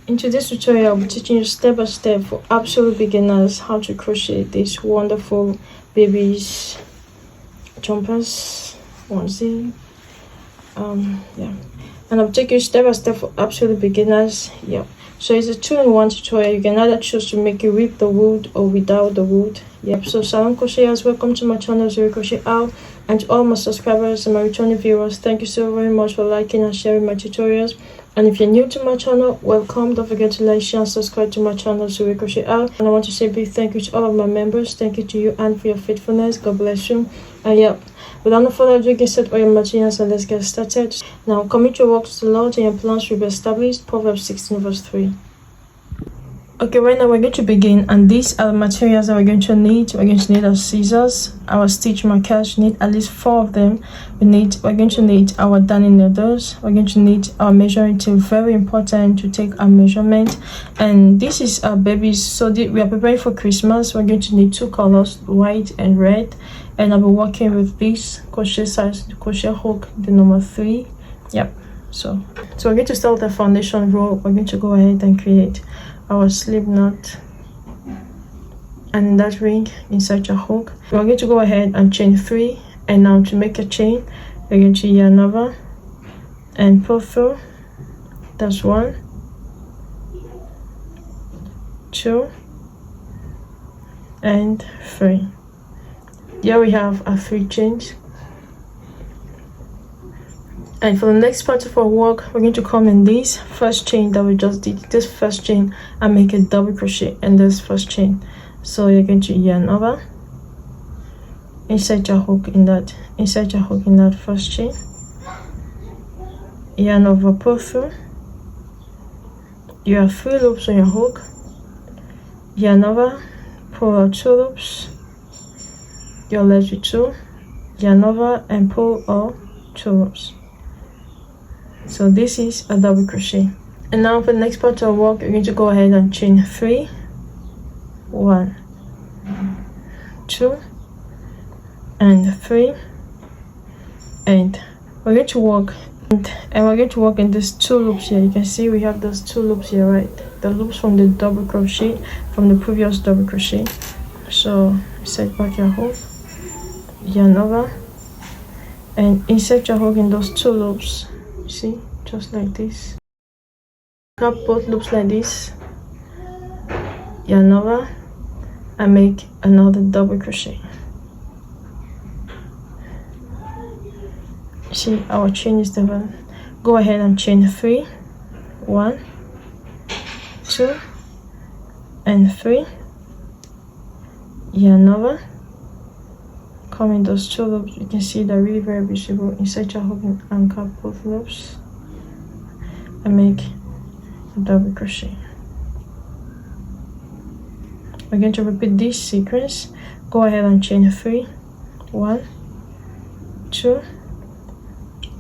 In today's tutorial, I'll be teaching you step by step for absolute beginners how to crochet these wonderful babies jumpers, onesie. Yeah, and I'll take you step by step for absolute beginners. Yeah, so it's a 2-in-1 tutorial. You can either choose to make it with the wood or without the wood. Yep. So Salon Crocheters, welcome to my channel, Zoe CrochetR, and to all my subscribers and my returning viewers, thank you so very much for liking and sharing my tutorials. And if you're new to my channel, welcome. Don't forget to like, share, and subscribe to my channel, Zoe CrochetR. And I want to say a big thank you to all of my members. Thank you to you and for your faithfulness. God bless you. And yeah, without no further ado, get set all your materials and let's get started. Now, commit your work to the Lord and your plans will be established. Proverbs 16 verse 3. Okay, right now we're going to begin, and these are the materials that we're going to need. We're going to need our scissors, our stitch markers. We need at least 4 of them. We're going to need our darning needles. We're going to need our measuring tape. Very important to take our measurement. And this is our babies, so we are preparing for Christmas. We're going to need 2 colors, white and red. And I'll be working with this crochet size, crochet hook, the number 3. Yep. So we're going to start with the foundation row. We're going to go ahead and create our slip knot, and in that ring insert your hook. We're going to go ahead and chain 3, and now to make a chain we're going to yarn over and pull through. That's 1, 2 and 3. Here we have our 3 chains. And for the next part of our work, we're going to come in this first chain that we just did, this first chain, and make a double crochet in this first chain. So you're going to yarn over, insert your hook in that first chain, yarn over, pull through. You have 3 loops on your hook, yarn over, pull out 2 loops, you're left with 2, yarn over and pull out 2 loops. So this is a double crochet. And now for the next part of our work, you're going to go ahead and chain 3, 1, 2 and 3, and we're going to work in these 2 loops here. You can see we have those 2 loops here, right? The loops from the double crochet, from the previous double crochet. So set back your hook, yarn over and insert your hook in those 2 loops. See, just like this. Grab both loops like this, yarn over and make another double crochet. See, our chain is developed. Go ahead and chain 3, 1, 2 and 3, yarn over, come in those 2 loops. You can see they're really very visible. Insert your hook and anchor both loops and make a double crochet. We're going to repeat this sequence. Go ahead and chain 3, 1, 2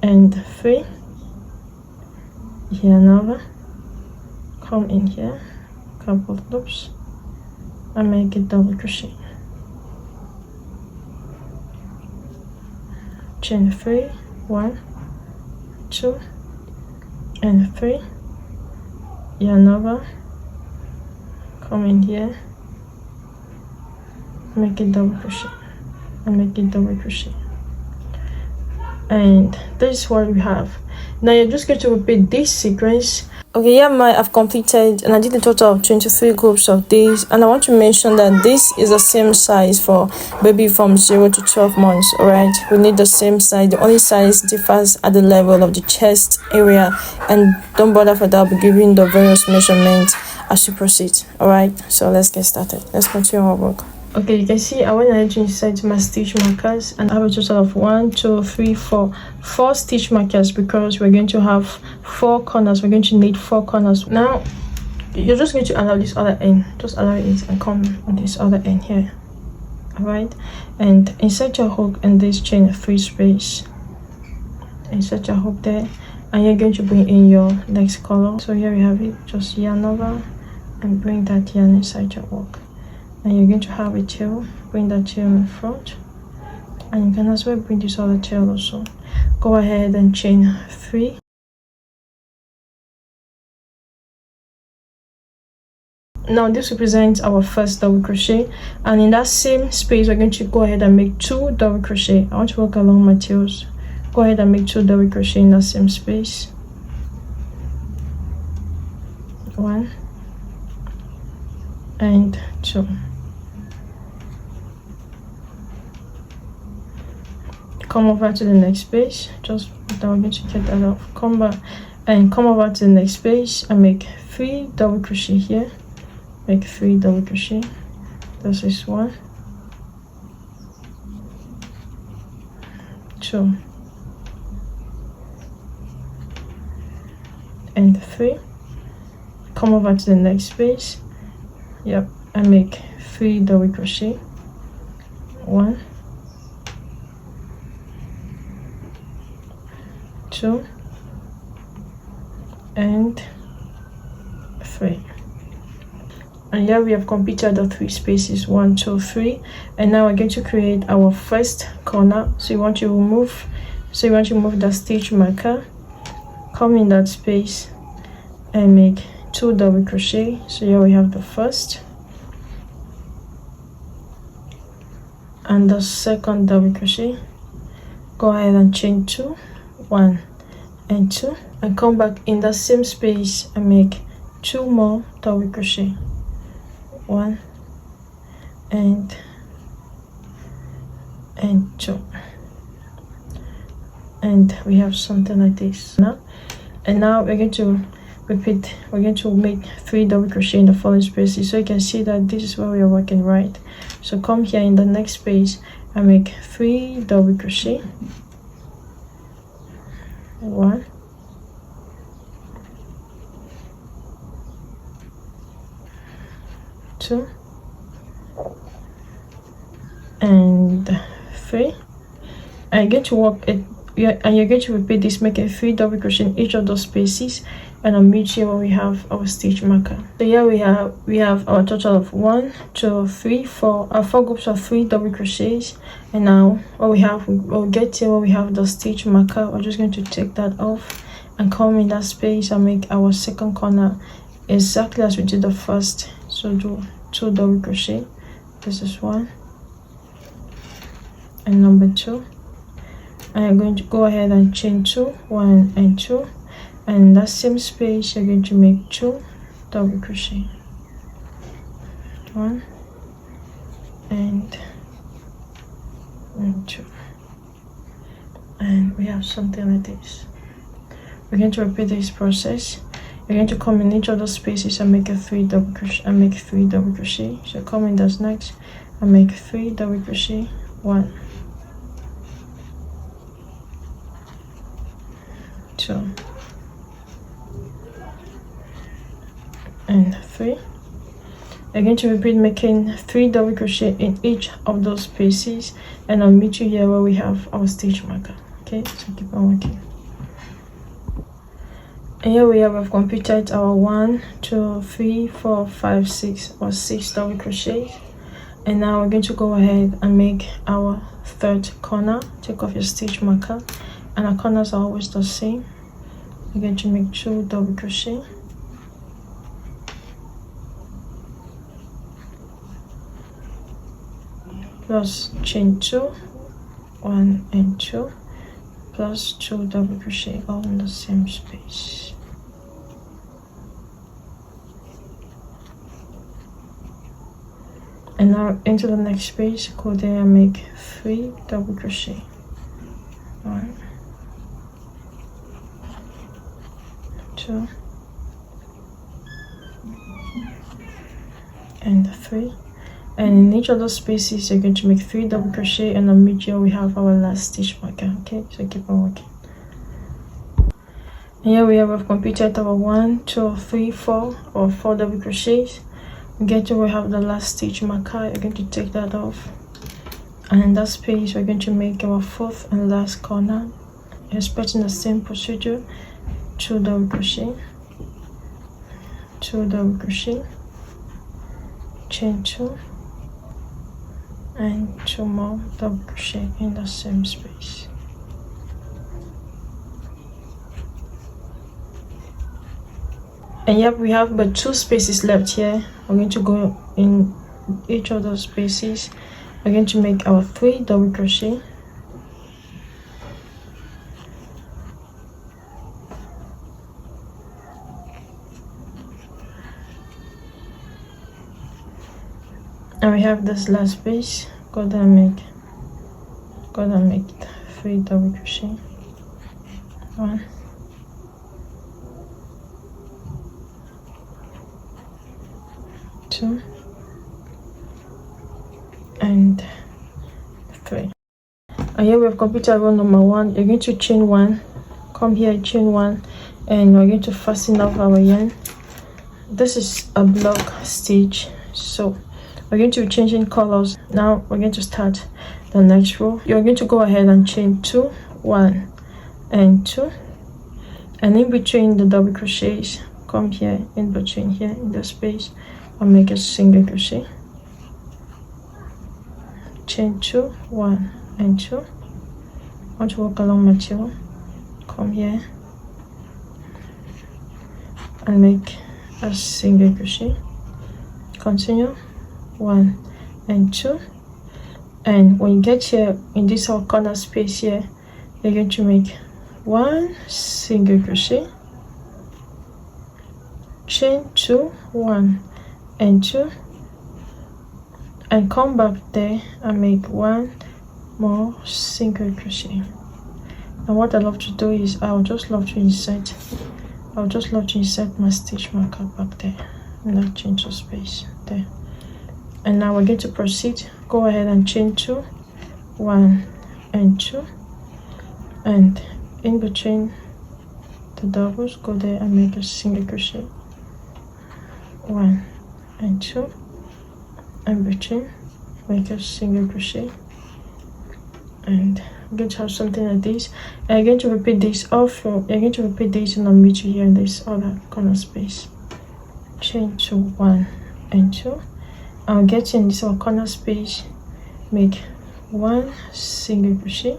and 3, yarn over, come in here, couple of loops and make a double crochet. Chain 3, 1, 2 and 3, yarn over, come in here, make a double crochet and make a double crochet. And this is what we have. Now you're just going to repeat this sequence. Okay, yeah, I've completed, and I did a total of 23 groups of these, and I want to mention that this is the same size for baby from 0 to 12 months. All right, we need the same size. The only size differs at the level of the chest area, and don't bother for that. I'll be giving the various measurements as you proceed. All right, so let's get started. Let's continue our work. Okay, you can see I went ahead to insert my stitch markers, and I have a total of 1, 2, 3, 4 stitch markers, because we're going to have 4 corners. We're going to need 4 corners. Now you're just going to allow this other end, just allow it and come on this other end here. All right, and insert your hook in this chain 3 space. Insert your hook there, and you're going to bring in your next color. So here we have it. Just yarn over and bring that yarn inside your hook. And you're going to have a tail. Bring that tail in front, and you can as well bring this other tail also. Go ahead and chain 3, Now this represents our first double crochet, and in that same space we're going to go ahead and make 2 double crochet. I want to work along my tails. Go ahead and make 2 double crochet in that same space. 1 and 2. Come over to the next space. Just now we're going to get that off. Come back and come over to the next space and make 3 double crochet here. Make 3 double crochet. This is 1, 2 and 3. Come over to the next space, and make 3 double crochet. 1, 2 and 3. And here we have completed the 3 spaces, 1, 2, 3, and now we're going to create our first corner. So you want to remove the stitch marker, come in that space and make 2 double crochet. So here we have the first and the second double crochet. Go ahead and chain 2, 1 and 2, and come back in the same space and make 2 more double crochet. 1 and 2, and we have something like this now. And now we're going to repeat. We're going to make 3 double crochet in the following spaces, so you can see that this is where we are working, right? So come here in the next space and make 3 double crochet. 1, 2 and 3. And you're going to work it, and you're going to repeat this, making 3 double crochet in each of those spaces, and I'll meet you where we have our stitch marker. So here we have our total of 1, 2, 3, 4, our 4 groups of 3 double crochets. And now we'll get here where we have the stitch marker. We're just going to take that off and come in that space and make our second corner exactly as we did the first. So do 2 double crochet. This is 1 and number 2, and I'm going to go ahead and chain 2, 1 and 2, and in that same space you're going to make 2 double crochet. 1 and 2, and we have something like this. We're going to repeat this process. You're going to come in each of those spaces and make a 3 double crochet and make 3 double crochet. So come in this next and make 3 double crochet. 1, 2 and 3. You're going to repeat making 3 double crochet in each of those spaces, and I'll meet you here where we have our stitch marker. Okay, so keep on working. And here we have completed our 1, 2, 3, 4, 5, 6 or 6 double crochets. And now we're going to go ahead and make our third corner. Take off your stitch marker, and our corners are always the same. We're going to make 2 double crochet. Plus chain 2, 1 and 2, plus 2 double crochet, all in the same space. And now into the next space, go there and make 3 double crochet. 1, 2 and 3. And in each of those spaces you're going to make 3 double crochet, and on mid here we have our last stitch marker. Okay, so keep on working. And here we have completed our 1, 2, 3, 4 or 4 double crochets. We get to where we have the last stitch marker. You're going to take that off, and in that space we're going to make our 4th and last corner, expecting the same procedure. 2 double crochet, 2 double crochet, chain 2 and 2 more double crochet in the same space. And yep, we have but 2 spaces left here. I'm going to go in each of those spaces. We're going to make our 3 double crochet. And we have this last space. Go down and make 3 double crochet. 1, 2, and 3. And here we have completed row number 1. You're going to chain 1, come here, chain 1, and we're going to fasten off our yarn. This is a block stitch, so we're going to be changing colors. Now we're going to start the next row. You're going to go ahead and chain 2, 1 and 2, and in between the double crochets, come here, in between here in the space, and make a single crochet. Chain 2, 1 and 2. I want to work along my tail. Come here and make a single crochet. Continue, 1 and 2. And when you get here in this whole corner space here, you're going to make 1 single crochet, chain 2, 1 and 2, and come back there and make 1 more single crochet. And what I love to do is I would just love to insert my stitch marker back there in that chain 2 space there. And now we're going to proceed. Go ahead and chain 2, 1 and 2, and in between the doubles, go there and make a single crochet, 1 and 2, and between make a single crochet. And I'm going to have something like this, and I'm going to repeat this all through. You're going to repeat this and I'll meet you here in this other corner space. Chain 2, 1 and 2. I'll get in this corner space, make 1 single crochet,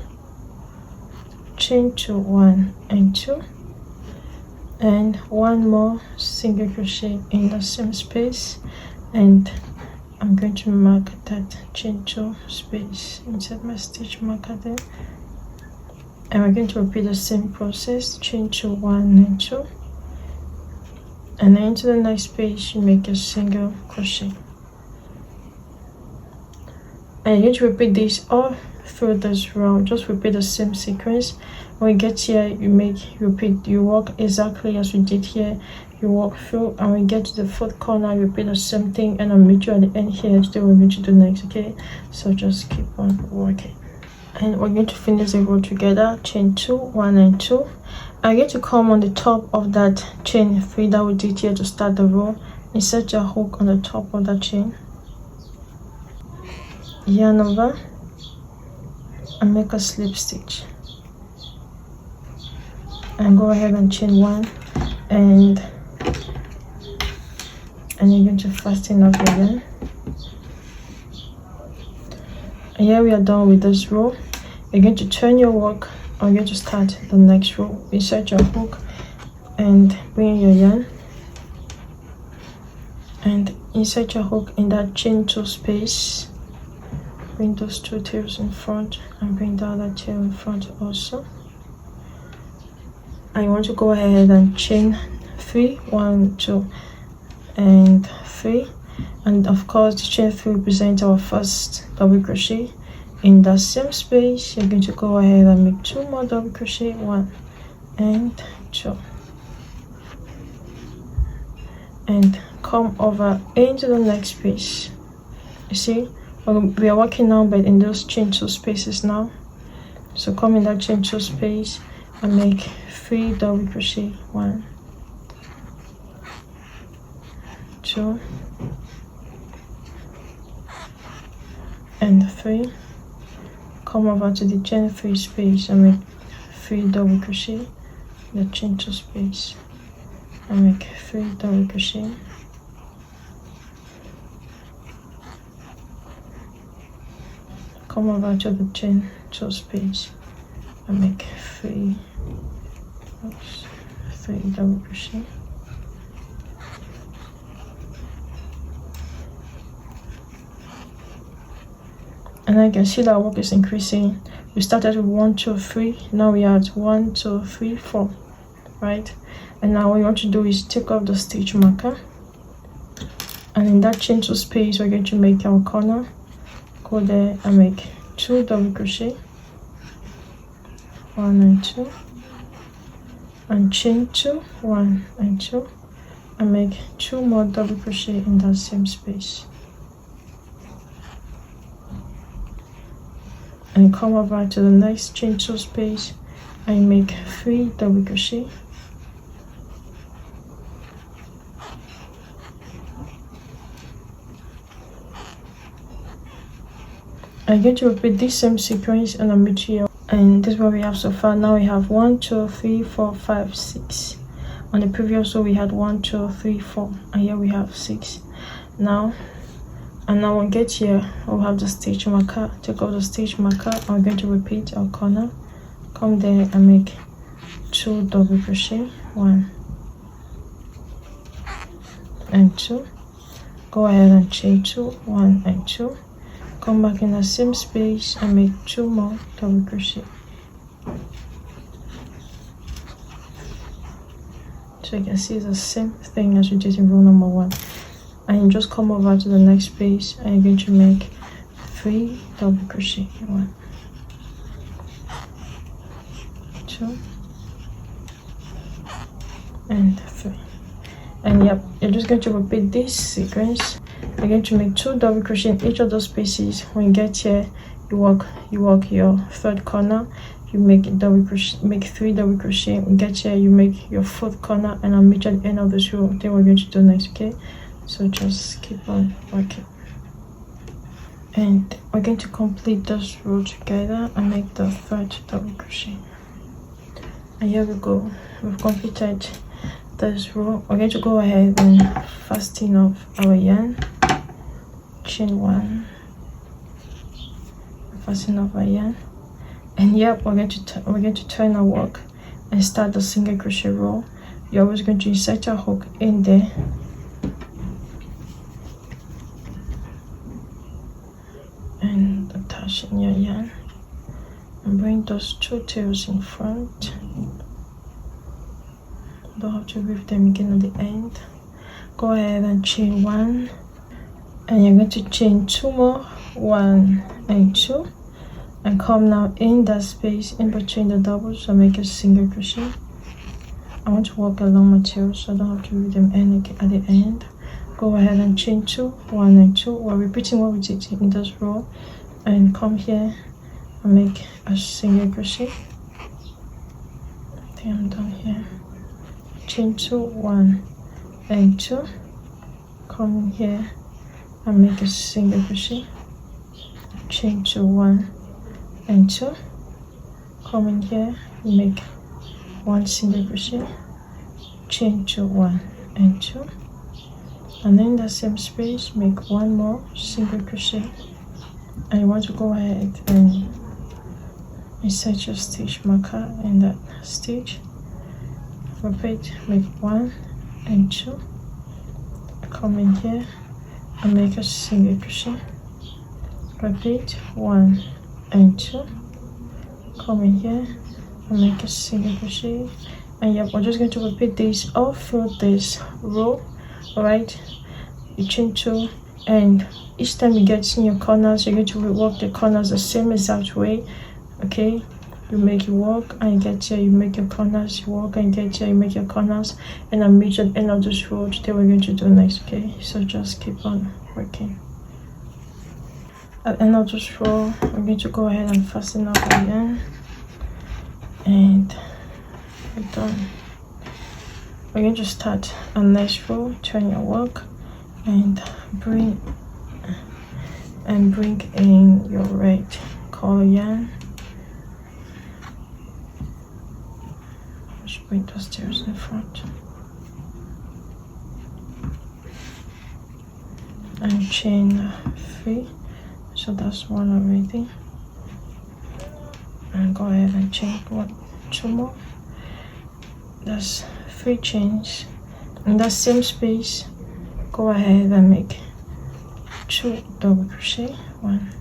chain 2, 1 and 2, and 1 more single crochet in the same space. And I'm going to mark that chain 2 space, insert my stitch marker there, and we're going to repeat the same process. Chain 2, 1 and 2, and then into the next space you make a single crochet. And you're going to repeat this all through this row. Just repeat the same sequence. When you get here, you walk exactly as we did here. You walk through, and when you get to the 4th corner, you repeat the same thing, and I'll meet you at the end here. Still, we're going to do next, okay? So just keep on working. And we're going to finish the row together. Chain 2, 1 and 2. I'm going to come on the top of that chain 3 that we did here to start the row. Insert your hook on the top of that chain. Yarn over and make a slip stitch, and go ahead and chain 1, and you're going to fasten up again. And here we are done with this row. You're going to turn your work, or you're going to start the next row. Insert your hook and bring your yarn, and insert your hook in that chain 2 space. Bring those 2 tails in front, and bring the other tail in front also. I want to go ahead and chain 3, 1, 2 and 3, and of course the chain 3 represents our first double crochet. In that same space, you're going to go ahead and make 2 more double crochet, 1 and 2, and come over into the next space. You see, we are working now, but in those chain 2 spaces now. So come in that chain 2 space and make 3 double crochet, 1, 2 and 3. Come over to the chain 3 space and make 3 double crochet, the chain 2 space, and make 3 double crochet. Come over to the chain 2 space and make 3 double crochet, and I can see that our work is increasing. We started with 1 2 3, now we are at 1 2 3 4, right? And now what you want to do is take off the stitch marker, and in that chain 2 space we're going to make our corner. Go there and make 2 double crochet, 1 and 2, and chain 2, 1 and 2, and make 2 more double crochet in that same space, and come over to the next chain 2 space and make 3 double crochet, I'm going to repeat this same sequence and I'll meet you. And this is what we have so far. Now we have 1 2 3 4 5 6. On the previous row we had 1 2 3 4, and here we have 6. Now when we get here, we'll have the stitch marker. Take off the stitch marker, and we're going to repeat our corner. Come there and make 2 double crochet, 1 and 2. Go ahead and chain 2, 1 and 2. Come back in the same space and make 2 more double crochet. So you can see it's the same thing as we did in row number 1. And you just come over to the next space and you're going to make 3 double crochet, 1 2 and 3. And yep, you're just going to repeat this sequence. You're going to make 2 double crochet in each of those spaces. When you get here, you work your third corner, you make a double crochet, make 3 double crochet. When you get here, you make your 4th corner, and I'll meet you at the end of this row. Then we're going to do next, okay? So just keep on working, and we're going to complete this row together and make the 3rd double crochet. And here we go, we've completed this row. We're going to go ahead and fasten off our yarn, chain 1, fasten off our yarn, and yep, we're going to turn our work and start the single crochet row. You're always going to insert your hook in there, and attach in your yarn, and bring those 2 tails in front. Don't have to weave them again at the end. Go ahead and chain 1, and you're going to chain 2 more, 1 and 2, and come now in that space in between the doubles and make a single crochet. I want to work along my tails, so I don't have to weave them in at the end. Go ahead and chain 2, 1 and 2. We're repeating what we did in this row, and come here and make a single crochet. I think I'm done here. Chain 2, 1 and 2. Come in here and make a single crochet. Chain 2, 1 and 2. Come in here, make 1 single crochet. Chain 2, 1 and 2. And then in the same space, make 1 more single crochet. And you want to go ahead and insert your stitch marker in that stitch. Repeat, make 1 and 2. Come in here and make a single crochet. Repeat, 1 and 2. Come in here and make a single crochet. And yep, we're just going to repeat this all through this row. Alright, you chain 2, and each time you get in your corners, you're going to rework the corners the same exact way. Okay, you make your work and you get here, you make your corners, you work and you get here, you make your corners, and I'll meet you at the end of this row. Today we're going to do next. Okay, so just keep on working. At the end of this row, we're going to go ahead and fasten up again, and we're done. We're going to start a next row. Turn your work and bring in your red color yarn. Just bring those tails in front and chain 3. So that's 1 already. And go ahead and chain 2 more. That's 3 chains. In that same space, go ahead and make 2 double crochet, 1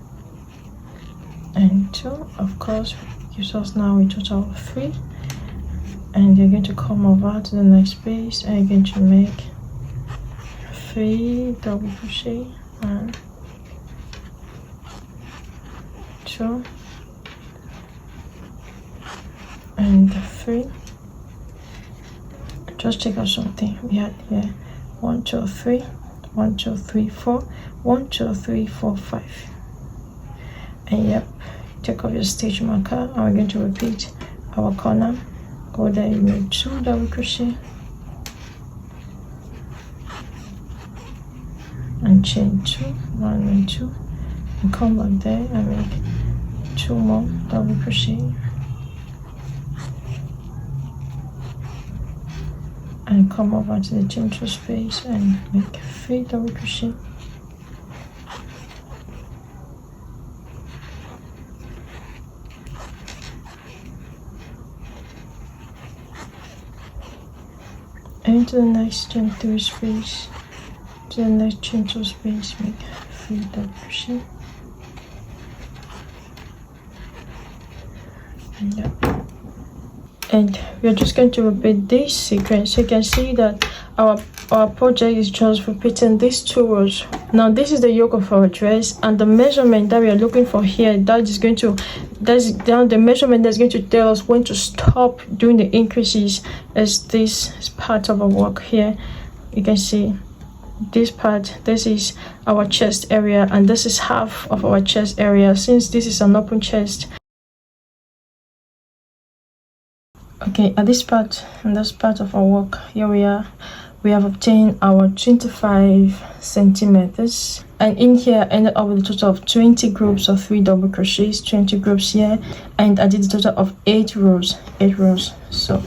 and 2, of course, gives us now a total of 3. And you're going to come over to the next space and you're going to make 3 double crochet, 1, 2, and 3. Just check out something we had here. 1, 2, 3, 1, 2, 3, 4, 1, 2, 3, 4, 5. And yep, take off your stitch marker and we're going to repeat our corner. Go there, you make 2 double crochet and chain 2, 1 and 2, and come back there and make 2 more double crochet and come over to the chain 2 space and make 3 double crochet. And to the next chain 3 space, to the next chain 2 space, make 3 double crochet. And yep. And we're just going to repeat this sequence. So you can see that our project is just repeating these 2 rows. Now this is the yoke of our dress, and the measurement that we are looking for here, that's the measurement that's going to tell us when to stop doing the increases. As this part of our work here, you can see this part, this is our chest area, and this is half of our chest area. Since this is an open chest, okay, at this part, in this part of our work, here we have obtained our 25 centimeters, and in here I ended up with a total of 20 groups of 3 double crochets, 20 groups here, and I did a total of 8 rows. So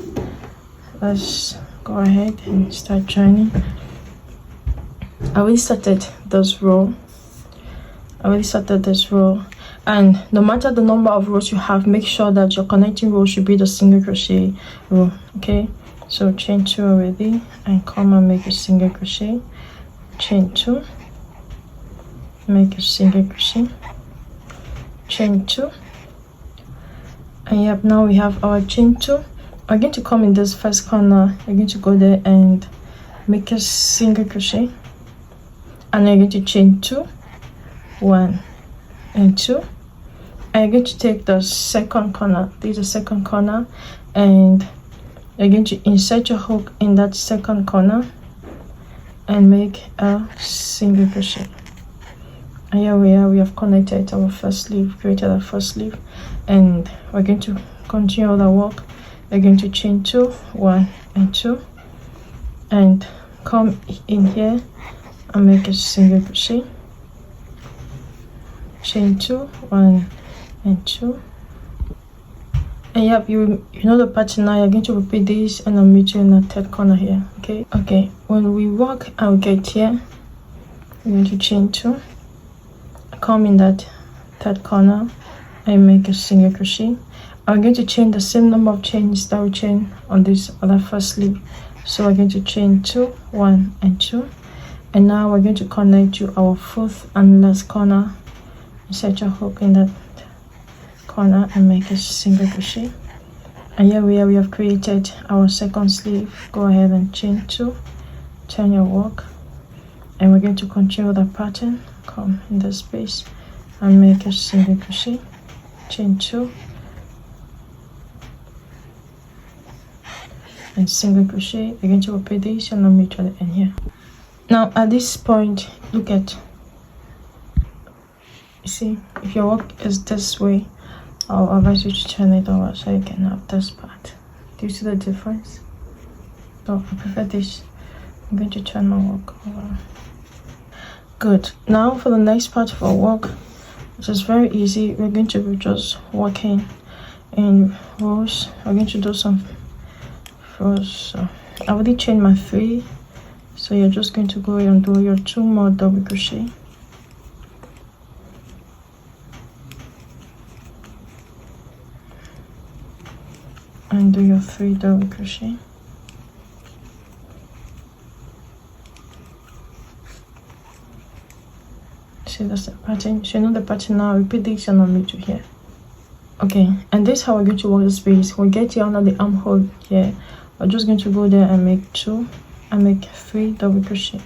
let's go ahead and start joining. I already started this row, and no matter the number of rows you have, make sure that your connecting row should be the single crochet row. Okay, so chain 2 already and come and make a single crochet, chain 2, make a single crochet, chain 2, and yep, now we have our chain 2. I'm going to come in this first corner, I'm going to go there and make a single crochet, and I'm going to chain 2, 1 and 2. I'm going to take the second corner, this is the second corner, and you're going to insert your hook in that second corner and make a single crochet. And here we have connected our first sleeve, created our first sleeve, and we're going to continue the work. We're going to chain 2, 1 and 2, and come in here and make a single crochet, chain 2, 1 and 2. And yep, you know the pattern now. You're going to repeat this, and I'll meet you in the third corner here. Okay, when we walk and get here, we're going to chain 2, come in that third corner and make a single crochet. I'm going to chain the same number of chains that we chain on this other first sleeve. So we're going to chain 2, 1 and 2, and now we're going to connect to our 4th and last corner. Insert your hook in that corner and make a single crochet. And here we have created our second sleeve. Go ahead and chain 2, turn your work, and we're going to continue the pattern. Come in this space and make a single crochet, chain 2 and single crochet. We're going to repeat this, and I'll meet you at the end here. Now at this point, look at, you see, if your work is this way, I'll advise you to turn it over so you can have this part. Do you see the difference? So I prefer this. I'm going to turn my work over. Good. Now for the next part of our work, which is very easy, we're going to be just working in rows. We're going to do some rows. So I already chained my 3, so you're just going to go and do your 2 more double crochet. And do your 3 double crochet. See, that's the pattern. So you know the pattern now. Repeat this and I'll meet you here. Okay, and this is how we're going to work the space. We'll get here under the armhole here. We're just going to go there and make 2 and make 3 double crochet.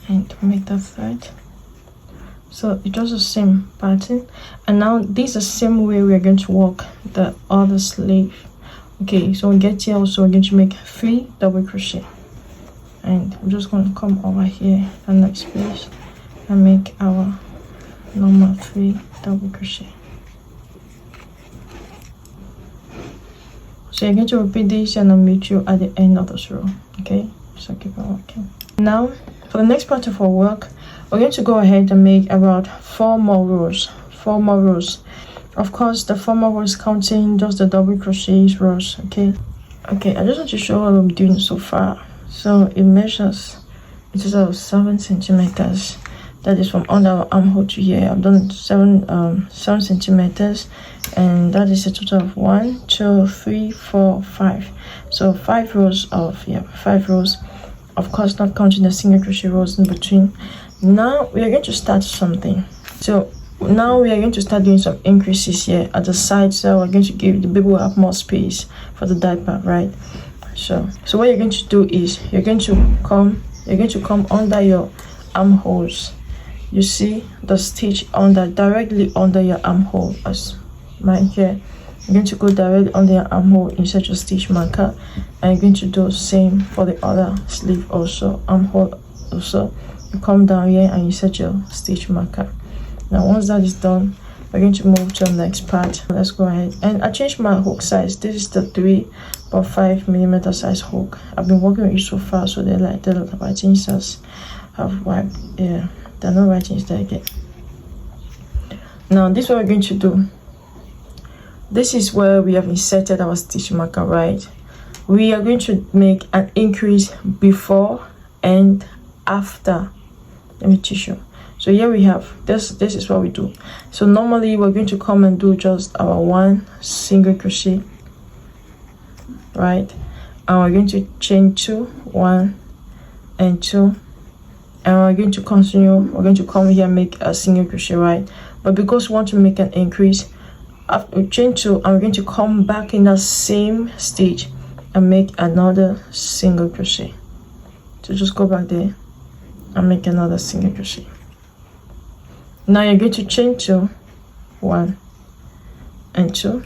And make the third. So it's just the same pattern. And now this is the same way we're going to work the other sleeve. Okay, so we get here also, we're going to make 3 double crochet. And I'm just going to come over here the next place and make our normal 3 double crochet. So you're going to repeat this and I'll meet you at the end of this row. Okay, so keep on working. Now for the next part of our work, we're going to go ahead and make about 4 more rows. 4 more rows. Of course, the 4 more rows counting just the double crochet rows. Okay, I just want to show what I'm doing so far. So it measures, it is about 7 centimeters. That is from under our armhole to here. I've done 7 centimeters, and that is a total of 1, 2, 3, 4, 5. So 5 rows of 5 rows. Of course, not counting the single crochet rows in between. Now we are going to start something. So now we are going to start doing some increases here at the side, so we're going to give the baby will have more space for the diaper, right? So what you're going to do is you're going to come under your armholes. You see the stitch directly under your armhole, as mine here. You're going to go directly under your armhole, insert your stitch marker, and you're going to do the same for the other sleeve also, armhole also. You come down here and insert your stitch marker. Now once that is done, we're going to move to the next part. Let's go ahead, and I changed my hook size. This is the 3.5 millimeter size hook. I've been working with it so far, so the writings have wiped. Yeah, there are no writings there again. Now this is what we're going to do. This is where we have inserted our stitch marker, right? We are going to make an increase before and after. Let me teach you. So here we have this is what we do. So normally we're going to come and do just our 1 single crochet, right? And we're going to chain 2, 1 and 2, and we're going to continue. We're going to come here and make a single crochet, right? But because we want to make an increase, after we chain 2, and we're going to come back in that same stitch and make another single crochet. So just go back there and make another single crochet. Now you're going to chain 2, 1 and 2,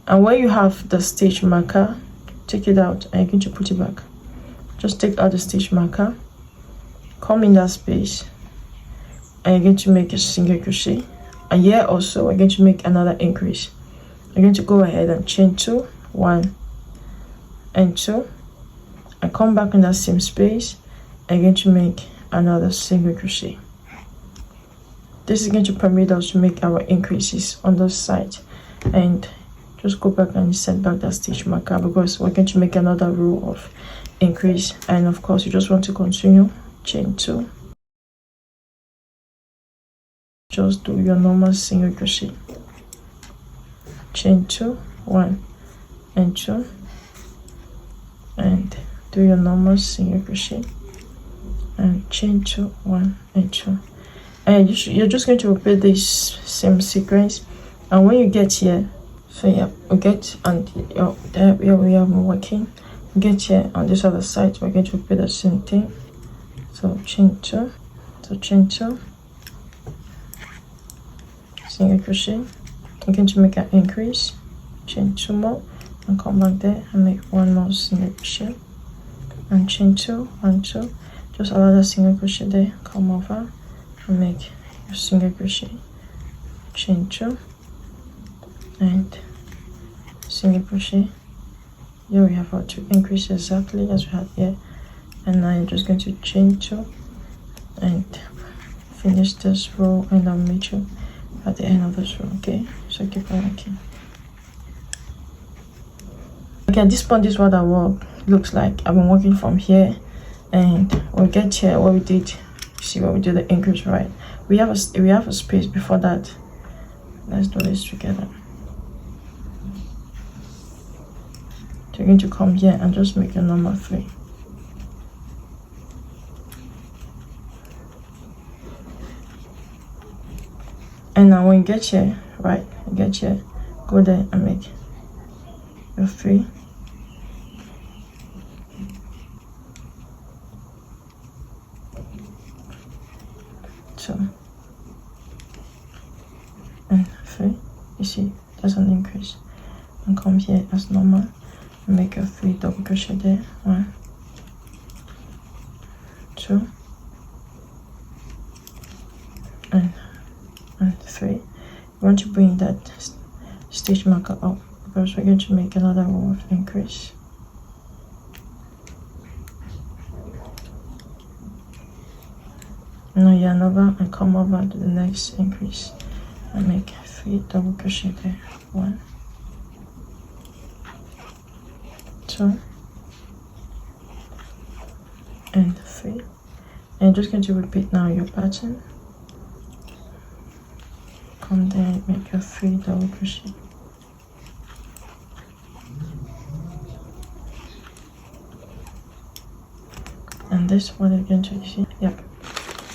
and where you have the stitch marker, take it out and you're going to put it back. Just take out the stitch marker, come in that space, and you're going to make a single crochet. And here also we're going to make another increase. We're going to go ahead and chain 2, 1 and 2, and come back in that same space and you're going to make another single crochet. This is going to permit us to make our increases on those sides. And just go back and set back that stitch marker, because we're going to make another row of increase. And of course you just want to continue. Chain 2, just do your normal single crochet, chain 2, 1 and 2, and do your normal single crochet and chain 2, 1 and 2. And you're just going to repeat this same sequence. And when you get here, so yeah, we get, and there we are working. Get here on this other side, we're going to repeat the same thing. So chain 2, so chain 2, single crochet. I'm going to make an increase, chain 2 more, and come back there and make 1 more single crochet, and chain 2, 1, 2. Just allow the single crochet there, come over and make your single crochet, chain 2 and single crochet. Here we have our 2 increases exactly as we had here. And now you're just going to chain 2 and finish this row, and I'll meet you at the end of this row. Okay, so keep on working. Okay, at this point, this is what our work looks like. I've been working from here, and we'll get here what we did. See what we did, the increase, right? We have a space before that. Let's do this together. So you're going to come here and just make a normal 3. now when you get here, right, you get here, go there and make your 3. So and 3. You see there's an increase, and come here as normal and make your 3 double crochet there. 1, 2, and 3. You want to bring that stitch marker up because we're going to make another row of increase. Now yarn over and come over to the next increase and make 3 double crochet there. 1, 2, and 3. And you're just going to repeat now your pattern. Come there and make your 3 double crochet. And this one again to see. Yep.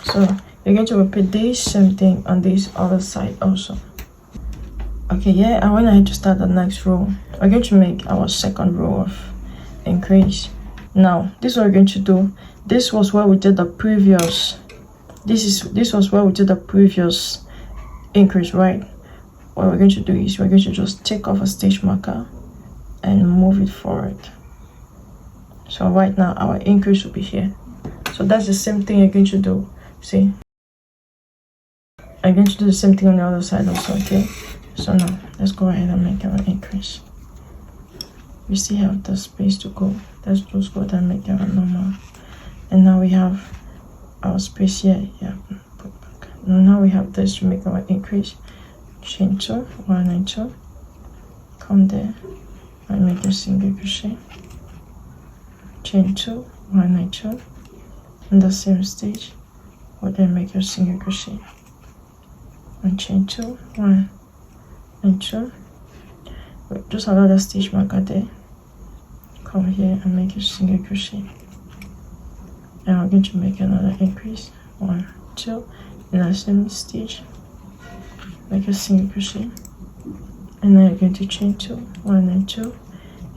So you're going to repeat this same thing on this other side also. Okay, yeah, I went ahead to start the next row. We're going to make our second row of increase. Now this is what we're going to do. This was where we did the previous this was where we did the previous increase, right? What we're going to do is we're going to just take off a stitch marker and move it forward. So right now our increase will be here. So that's the same thing you're going to do. See, I'm going to do the same thing on the other side also. Okay, so now let's go ahead and make our increase. We still have the space to go. Let's just go ahead and make our normal. And now we have our space here. Yeah, put back. Now we have this to make our increase. Chain 2, 1 and 2. Come there and make a single crochet. Chain 2, 1 and 2. In the same stage, or then make your single crochet and chain 2, 1 and 2. Just allow the stitch marker there. Come here and make your single crochet, and we're going to make another increase. 1, 2 in the same stitch, make a single crochet, and now you're going to chain 2, 1 and 2, and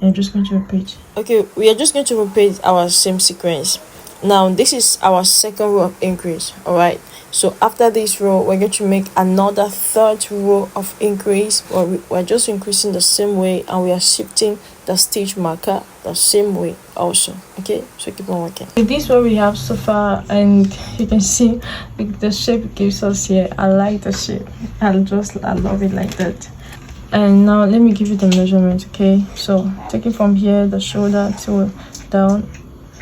you're just going to repeat. Okay, we are just going to repeat our same sequence. Now this is our second row of increase. All right, so after this row we're going to make another third row of increase where we're just increasing the same way, and we are shifting the stitch marker the same way also. Okay, so keep on working. This is what we have so far, and you can see the shape it gives us here. I like the shape. I love it like that. And now let me give you the measurement. Okay, so taking from here the shoulder to down,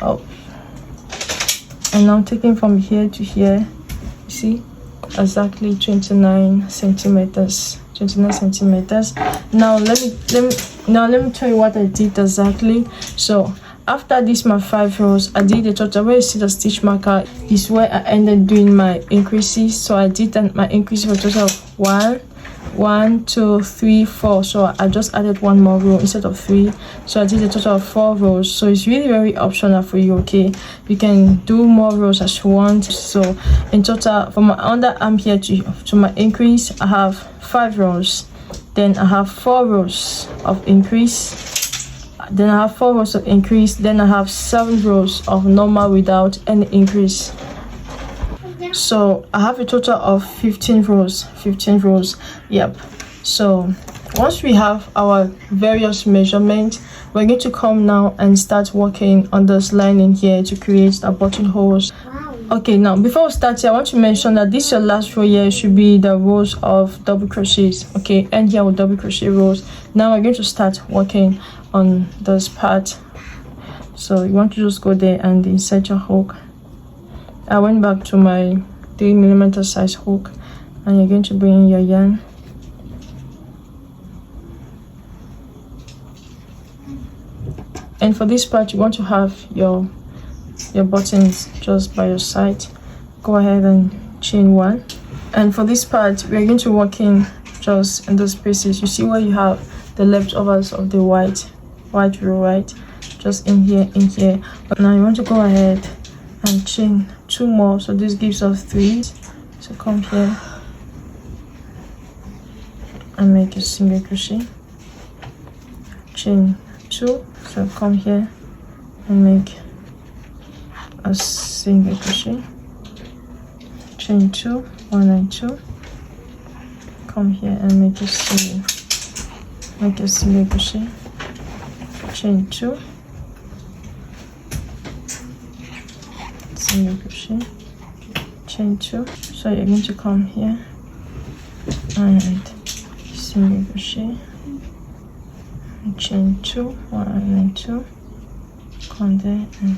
up, and now taking from here to here, you see exactly 29 centimeters. Now let me tell you what I did exactly. So after this my 5 rows, I did a total. Where you see the stitch marker is where I ended doing my increases. So I did my increase for a total of 1, 2, 3, 4. So I just added 1 more row instead of 3. So I did a total of 4 rows. So it's really very optional for you. Okay, you can do more rows as you want. So in total, from my underarm here to my increase, I have 5 rows. Then I have 4 rows of increase. Then I have 4 rows of increase. Then I have 7 rows of normal without any increase. So I have a total of 15 rows. Yep. So once we have our various measurements, we're going to come now and start working on this lining here to create the buttonholes. Okay, now before we start here, I want to mention that this your last row here should be the rows of double crochets. Okay, and here with double crochet rows. Now we're going to start working on this part. So you want to just go there and insert your hook. I went back to my 3mm size hook, and you're going to bring in your yarn. And for this part, you want to have your buttons just by your side. Go ahead and chain 1. And for this part, we're going to work in just in those spaces. You see where you have the leftovers of the white row, right? Just in here. But now you want to go ahead and chain 2 more. So this gives us 3. So come here and make a single crochet, chain 2. So come here and make a single crochet, chain 2, 1 and 2. Come here and make a single crochet, chain 2, single crochet, chain 2. So you're going to come here and single crochet, chain 2, 1 and 2. Come there and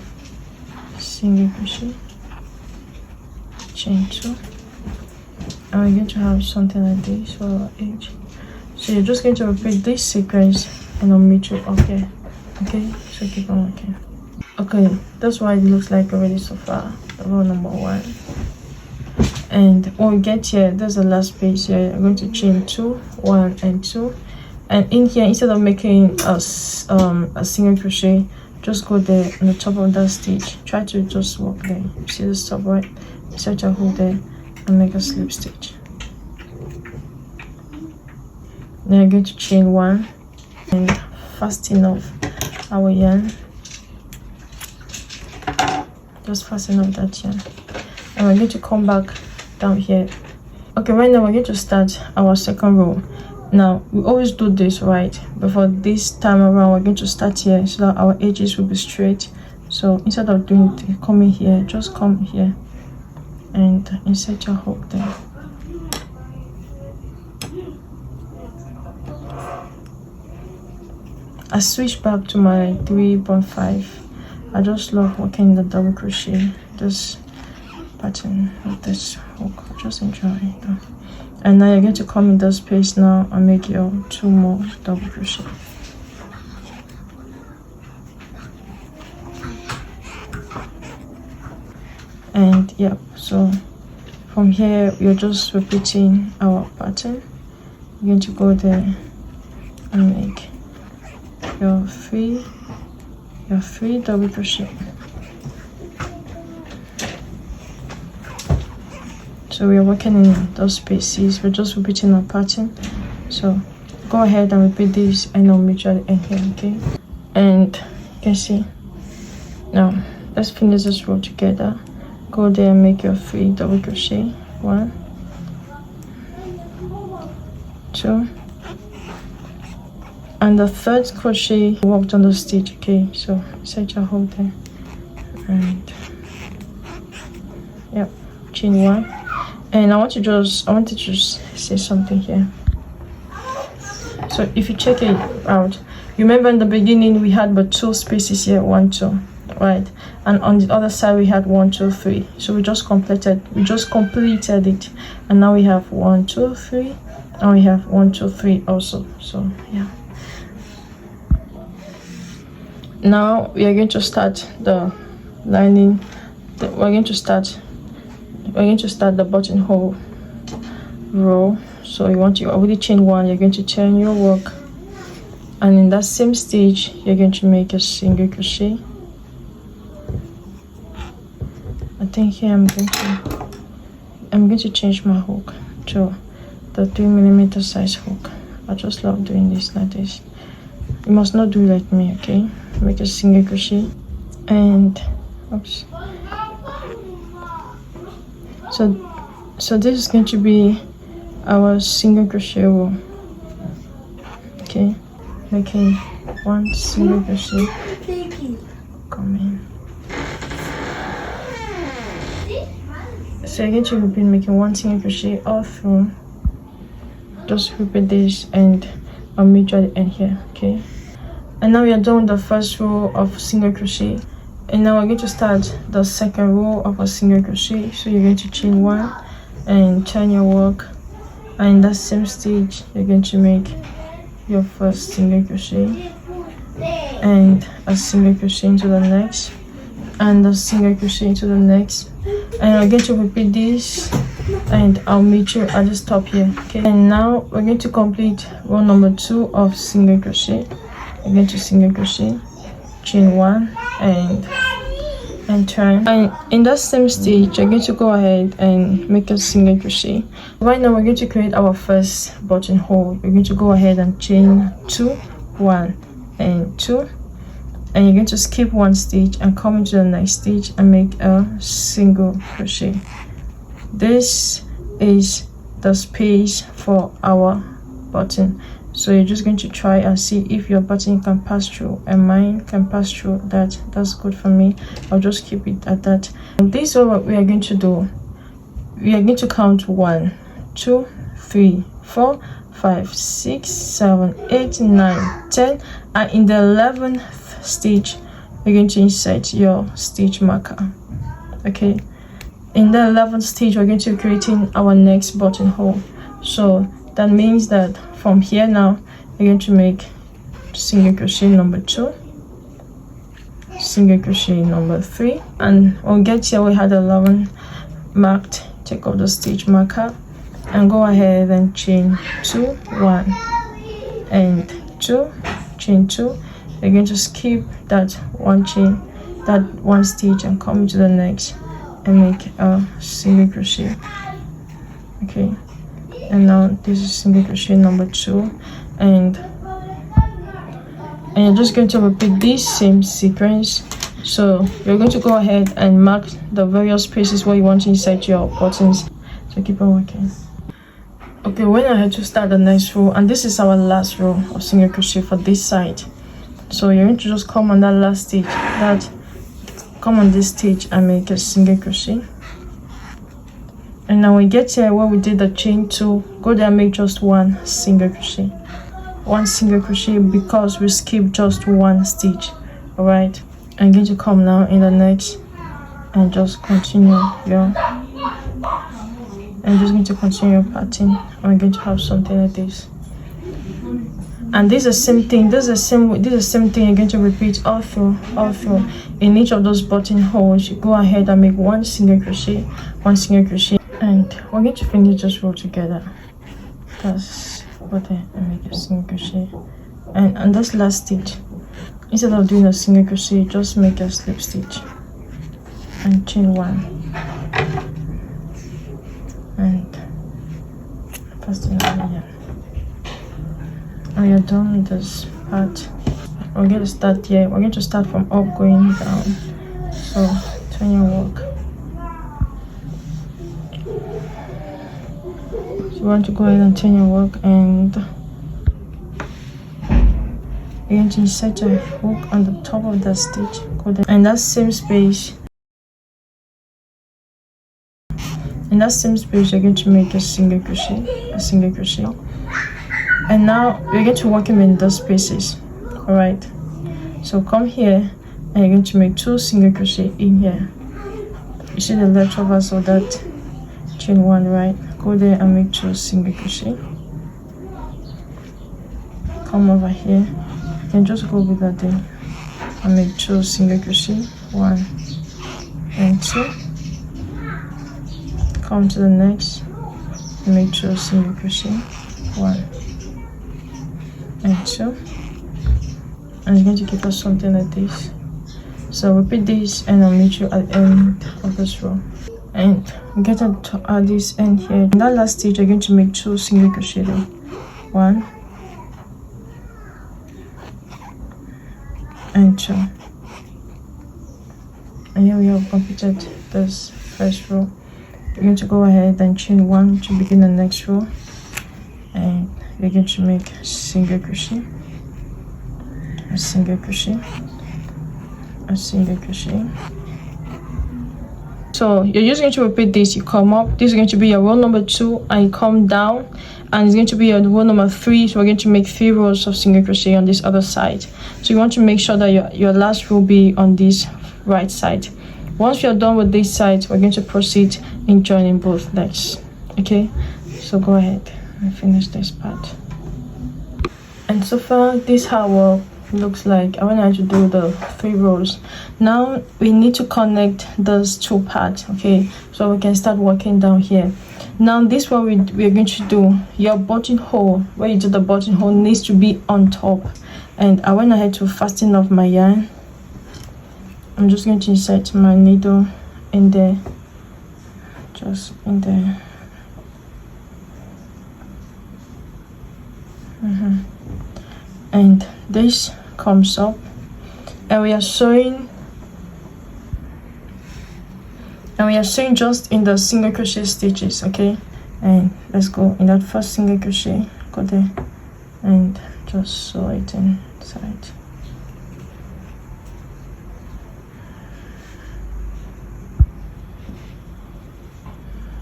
single crochet, chain 2. And we're going to have something like this for our edge. So you're just going to repeat this sequence and I'll meet you up here. Okay, so keep on working. Okay, that's what it looks like already so far, row number 1. And when we get here, there's the last space here. You're going to chain 2, 1 and 2. And in here, instead of making a single crochet, just go there on the top of that stitch. Try to just walk there. See the top, right? Insert your hook there and make a slip stitch. Then you're going to chain 1 and fasten off our yarn. Just fasten off that yarn. And we're going to come back down here. Okay, right now we're going to start our second row. Now we always do this, right? But for this time around, we're going to start here so that our edges will be straight. So instead of coming here, just come here and insert your hook there. I switch back to my 3.5. I just love working the double crochet, this pattern with this hook. I just enjoy it though. And now you're going to come in this space now and make your 2 more double crochet. And yep, so from here we're just repeating our pattern. You're going to go there and make your 3 double crochet. So we are working in those spaces. We're just repeating our pattern. So go ahead and repeat this and I'll meet you at the end here, okay? And you can see now let's finish this row together. Go there and make your 3 double crochet. 1, 2, and the 3rd crochet worked on the stitch. Okay, so set your hook there and yep, chain 1. And I want to just say something here. So if you check it out, you remember in the beginning we had but 2 spaces here, 1, 2, right? And on the other side we had 1, 2, 3. So we just completed it, and now we have 1, 2, 3, and we have 1, 2, 3 also. So yeah. Now we are going to start the lining. We're going to start the buttonhole row. So you already chain 1. You're going to turn your work, and in that same stitch you're going to make a single crochet. I think here I'm going to change my hook to the 3mm size hook. I just love doing this like this. You must not do like me, okay? Make a single crochet and oops. So this is going to be our single crochet row. Okay, making 1 single crochet. Come in. So you're going to repeat making 1 single crochet all through. Just repeat this and I'll meet you at the end here, okay? And now we are done with the first row of single crochet, and now we're going to start the second row of a single crochet. So you're going to chain 1 and turn your work, and in that same stitch you're going to make your first single crochet and a single crochet into the next and a single crochet into the next, and I'm going to repeat this and I'll meet you at the top here, okay? And now we're going to complete row number 2 of single crochet. I'm going to single crochet, chain 1 and and turn, and in that same stitch you're going to go ahead and make a single crochet. Right now we're going to create our first buttonhole. We're going to go ahead and chain 2, 1 and 2, and you're going to skip 1 stitch and come into the next stitch and make a single crochet. This is the space for our button, so you're just going to try and see if your button can pass through, and mine can pass through. That's good for me. I'll just keep it at that. And this is what we are going to do. We are going to count 1, 2, 3, 4, 5, 6, 7, 8, 9, 10, and in the 11th stitch we're going to insert your stitch marker. Okay, in the 11th stitch we're going to be creating our next buttonhole. So that means that from here now we're going to make single crochet number 2, single crochet number 3, and we'll get here we had 11 marked. Take off the stitch marker and go ahead and chain 2, 1 and 2, chain 2. You're going to skip that 1 chain, that 1 stitch, and come to the next and make a single crochet. Okay, and now this is single crochet number 2, and you're just going to repeat this same sequence. So you're going to go ahead and mark the various places where you want to insert your buttons. So keep on working. Okay, we're ahead to start the next row, and this is our last row of single crochet for this side. So you're going to just come on that last stitch, come on this stitch and make a single crochet. And now we get here where we did the chain 2, go there and make just 1 single crochet, 1 single crochet, because we skipped just 1 stitch. All right, I'm going to come now in the next and just continue your, I'm just going to continue your pattern. I'm going to have something like this, and this is the same thing. This is the same thing you're going to repeat all through. In each of those buttonholes you go ahead and make 1 single crochet, 1 single crochet, and we're going to finish this row together. That's what I make a single crochet, and on this last stitch, instead of doing a single crochet, just make a slip stitch and chain 1 and pass the needle here. And you're done with this part. We're going to start here. We're going to start from up going down. So turn your work. So you want to go ahead and turn your work, and you're going to insert a hook on the top of that stitch. Go there, and that same space. In that same space, you're going to make a single crochet, and now we're going to work in those spaces. All right, so come here and you're going to make 2 single crochet in here. You see the leftovers of that chain 1, right? Go there and make 2 single crochet. Come over here and just go with that there and make 2 single crochet, 1 and 2. Come to the next and make 2 single crochet, 1 and 2, and it's going to give us something like this. So repeat this, and I'll meet you at the end of this row. And get at this end here. In that last stitch, you're going to make 2 single crochet there, 1 and 2. And here we have completed this first row. You're going to go ahead and chain 1 to begin the next row, and you're going to make single crochet, a single crochet, a single crochet. So you're just going to repeat this. You come up, this is going to be your row number 2, and you come down, and it's going to be your row number 3. So we're going to make 3 rows of single crochet on this other side. So you want to make sure that your last row be on this right side. Once you're done with this side, we're going to proceed in joining both legs. Okay, so go ahead and finish this part. And so far, this is how our looks like. I want you to do the 3 rows. Now we need to connect those 2 parts. Okay, so we can start working down here. Now this one we're going to do. Your buttonhole, where you do the buttonhole, needs to be on top, and I went ahead to fasten off my yarn. I'm just going to insert my needle in there, just in there. And this comes up, and we are sewing just in the single crochet stitches, okay? And let's go in that first single crochet, go there and just sew it inside.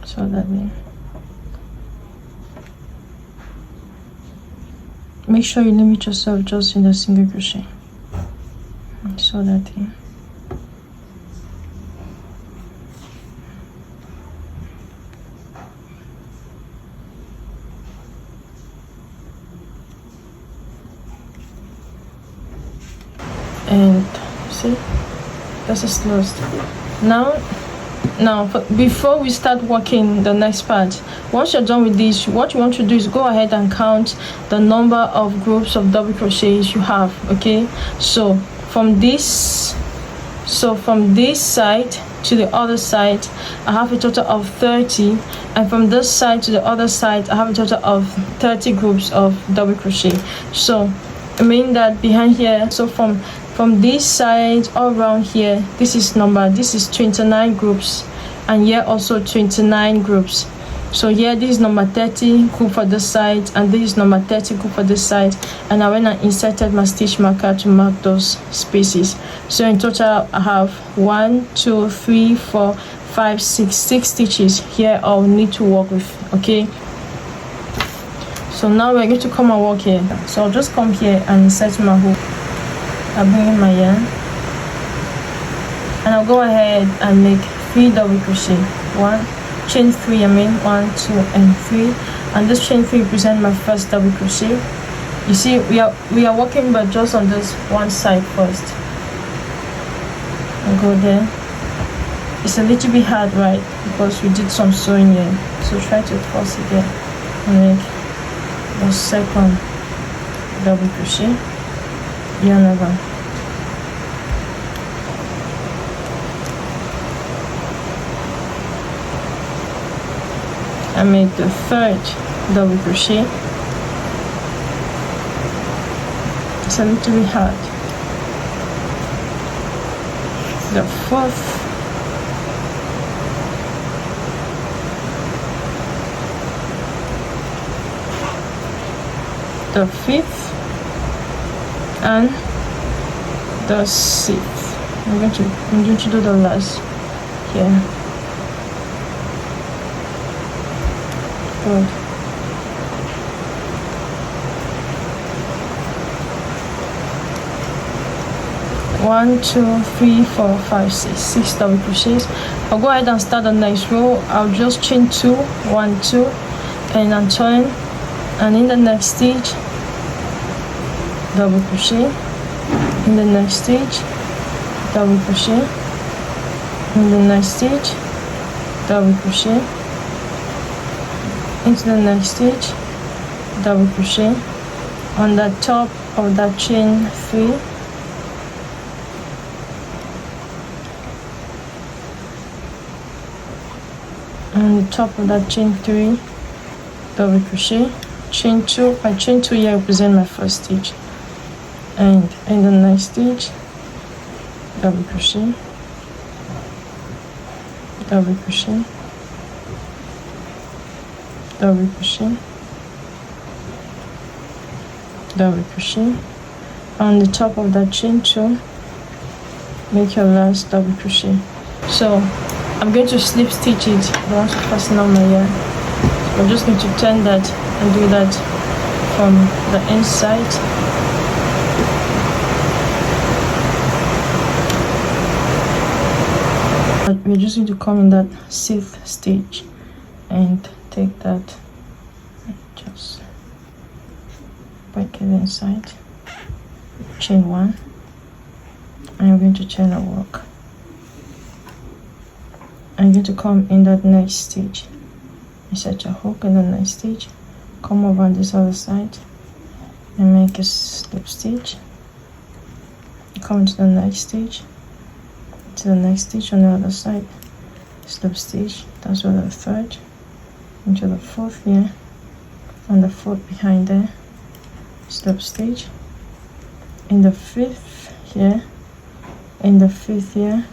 So that way. Make sure you limit yourself just in the single crochet. So that thing. And see, this is closed. Now before we start working the next part, once you're done with this, what you want to do is go ahead and count the number of groups of double crochets you have, okay? So from this side to the other side, I have a total of 30, and from this side to the other side, I have a total of 30 groups of double crochet. So I mean that behind here, so from this side all around here, this is 29 groups, and here also 29 groups. So here this is number 30 group for this side, and this is number 30 group for this side, and I went and inserted my stitch marker to mark those spaces. So in total I have 1 2 3 4 5 6 stitches here I'll need to work with, okay? So now we're going to come and work here. So I'll just come here and insert my hook. I'll bring in my yarn, and I'll go ahead and make 3 double crochet. Chain 3, 1 2 and 3, and this chain 3 represents my first double crochet. You see, we are working but just on this one side first. I'll go there. It's a little bit hard, right, because we did some sewing here, so try to force it there and make the second double crochet, yarn over. I make the third double crochet. It's a little bit hard. The fourth, the fifth, and the sixth. I'm going to do the last here. Good. One, two, three, four, five, six double crochets. I'll go ahead and start the next row. I'll just chain 2, 1, 2, and I'll turn, and in the next stitch, double crochet. In the next stitch, double crochet. In the next stitch, double crochet. Into the next stitch, double crochet on the top of that chain 3, on the top of that chain 3, double crochet, chain 2. My chain 2 here represents my first stitch, and in the next stitch, double crochet, double crochet, double crochet, double crochet. On the top of that chain 2, make your last double crochet. So I'm going to slip stitch it. I want to fasten on my yarn. I'm just going to turn that and do that from the inside. But we're just going to come in that 6th stitch and take that and just break it inside, chain 1, and I'm going to chain a walk. I'm going to come in that next stitch, insert your hook in the next stitch, come over on this other side and make a slip stitch, come to the next stitch, to the next stitch on the other side, slip stitch, that's where the third, into the fourth here, and the fourth behind there, slip stitch, in the fifth here, in the fifth here,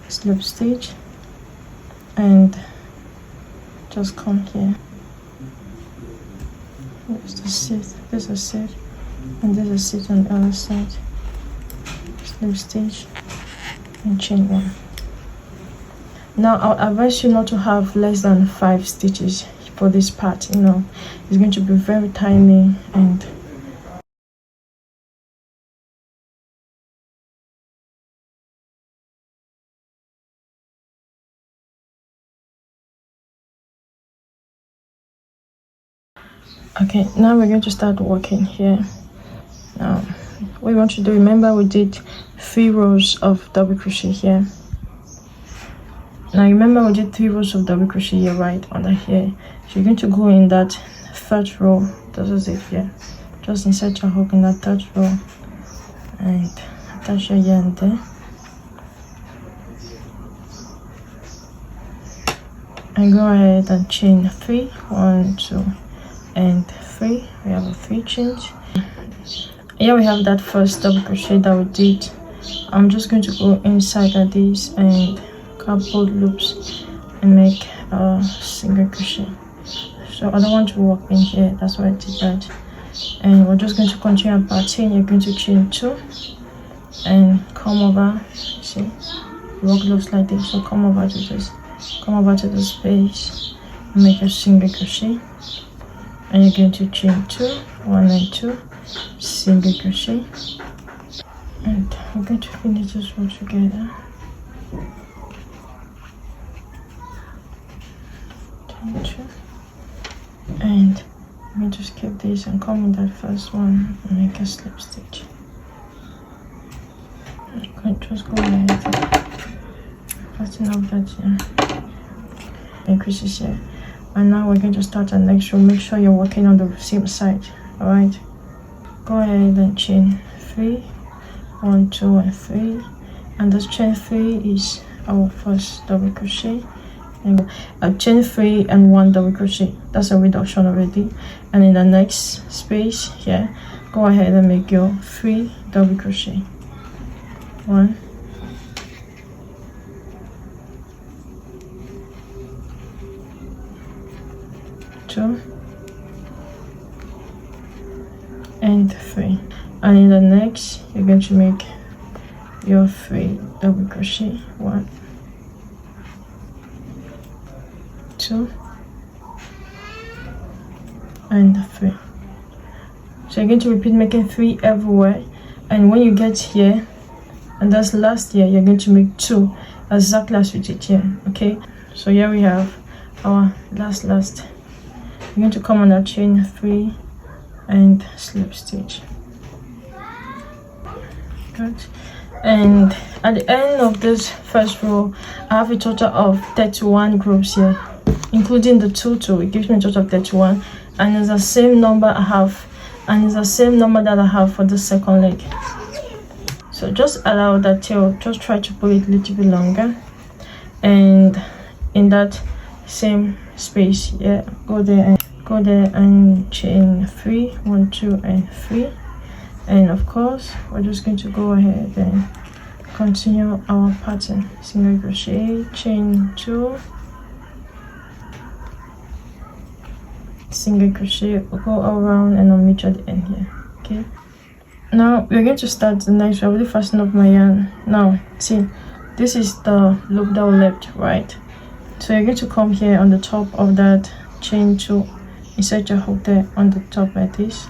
slip stitch, and just come here. There's the sit, there's a sit, and there's a sit on the other side, slip stitch, and chain one. Now I'll advise you not to have less than 5 stitches for this part. You know, it's going to be very tiny. And okay, now we're going to start working here. Now what we want to do, remember we did 3 rows of double crochet here. Now remember we did 3 rows of double crochet here, right under here. So you're going to go in that third row, this is it here, just insert your hook in that third row and attach your yarn there, and go ahead and chain 3, 1, 2 and 3. We have a 3 chains. Here we have that first double crochet that we did. I'm just going to go inside of this and grab both loops and make a single crochet. So I don't want to work in here, that's why I did that. And we're just going to continue our pattern. You're going to chain 2 and come over. See, work looks like this. So come over to this, come over to the space and make a single crochet, and you're going to chain 2, 1 and 2, single crochet, and we're going to finish this row together. Chain 2, and let me just keep this and come in that first one and make a slip stitch. Just go ahead and fasten up that increases here. And now we're going to start our next row. Make sure you're working on the same side. All right, go ahead and chain 3, 1, 2 and 3, and this chain 3 is our first double crochet, and chain 3 and 1 double crochet, that's a reduction already. And in the next space here, go ahead and make your 3 double crochet, 1, 2 and 3, and in the next you're going to make your 3 double crochet, 1, 2 and 3. So you're going to repeat making 3 everywhere, and when you get here and that's last here, you're going to make 2 exactly as we did here. Okay, so here we have our last you're going to come on that chain 3 and slip stitch. Good. And at the end of this first row, I have a total of 31 groups here, including the 2, it gives me a total of 31, and it's the same number I have, and it's the same number that I have for the second leg. So just allow that tail, just try to pull it a little bit longer, and in that same space, yeah, go there and chain 3, 1, 2 and 3. And of course we're just going to go ahead and continue our pattern. Single crochet, chain 2, single crochet, go around and I'll meet you at the end here. Okay, now we're going to start the next. I already fastened up my yarn. Now see, this is the loop that we left, right? So you're going to come here on the top of that chain 2, insert your hook there on the top like this,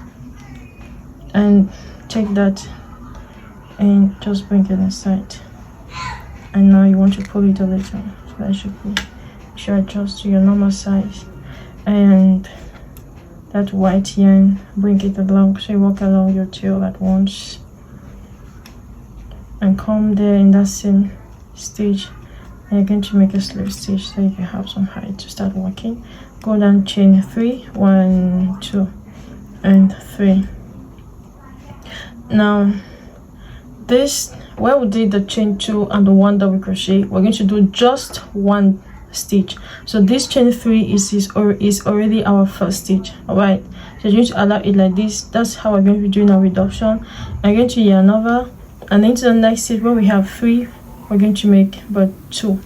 and take that and just bring it inside. And now you want to pull it a little, so that should be, should adjust to your normal size. And that white yarn, bring it along, so you walk along your tail at once and come there in that same stitch, and you're going to make a slip stitch so you can have some height to start working. Go down, chain 3, 1, 2 and 3. Now this where we did the chain 2 and the 1 double crochet, we're going to do just 1 stitch. So this chain 3 is already our first stitch. All right, so you're going to allow it like this. That's how we're going to be doing our reduction. I'm going to yarn over, and into the next stitch where we have 3, we're going to make but 2.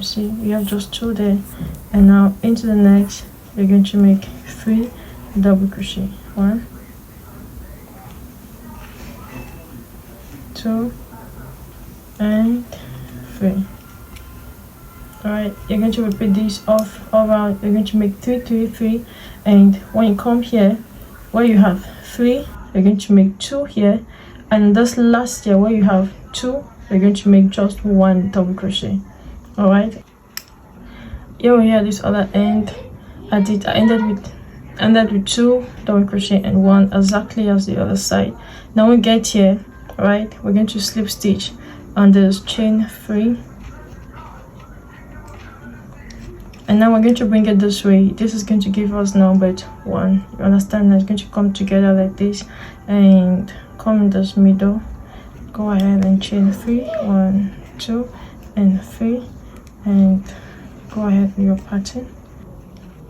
See, we have just 2 there, and now into the next we're going to make 3 double crochet. 1, 2, and 3. All right, you're going to repeat this all around. You're going to make 3 3 3, and when you come here where you have 3, you're going to make 2 here, and this last here where you have 2, you're going to make just 1 double crochet. All right, here we have this other end. I ended with 2 double crochet and 1, exactly as the other side. Now we get here, right, we're going to slip stitch on this chain 3, and now we're going to bring it this way. This is going to give us now but 1. You understand? It's going to come together like this and come in this middle. Go ahead and chain 3, 1 2 and 3, and go ahead with your pattern,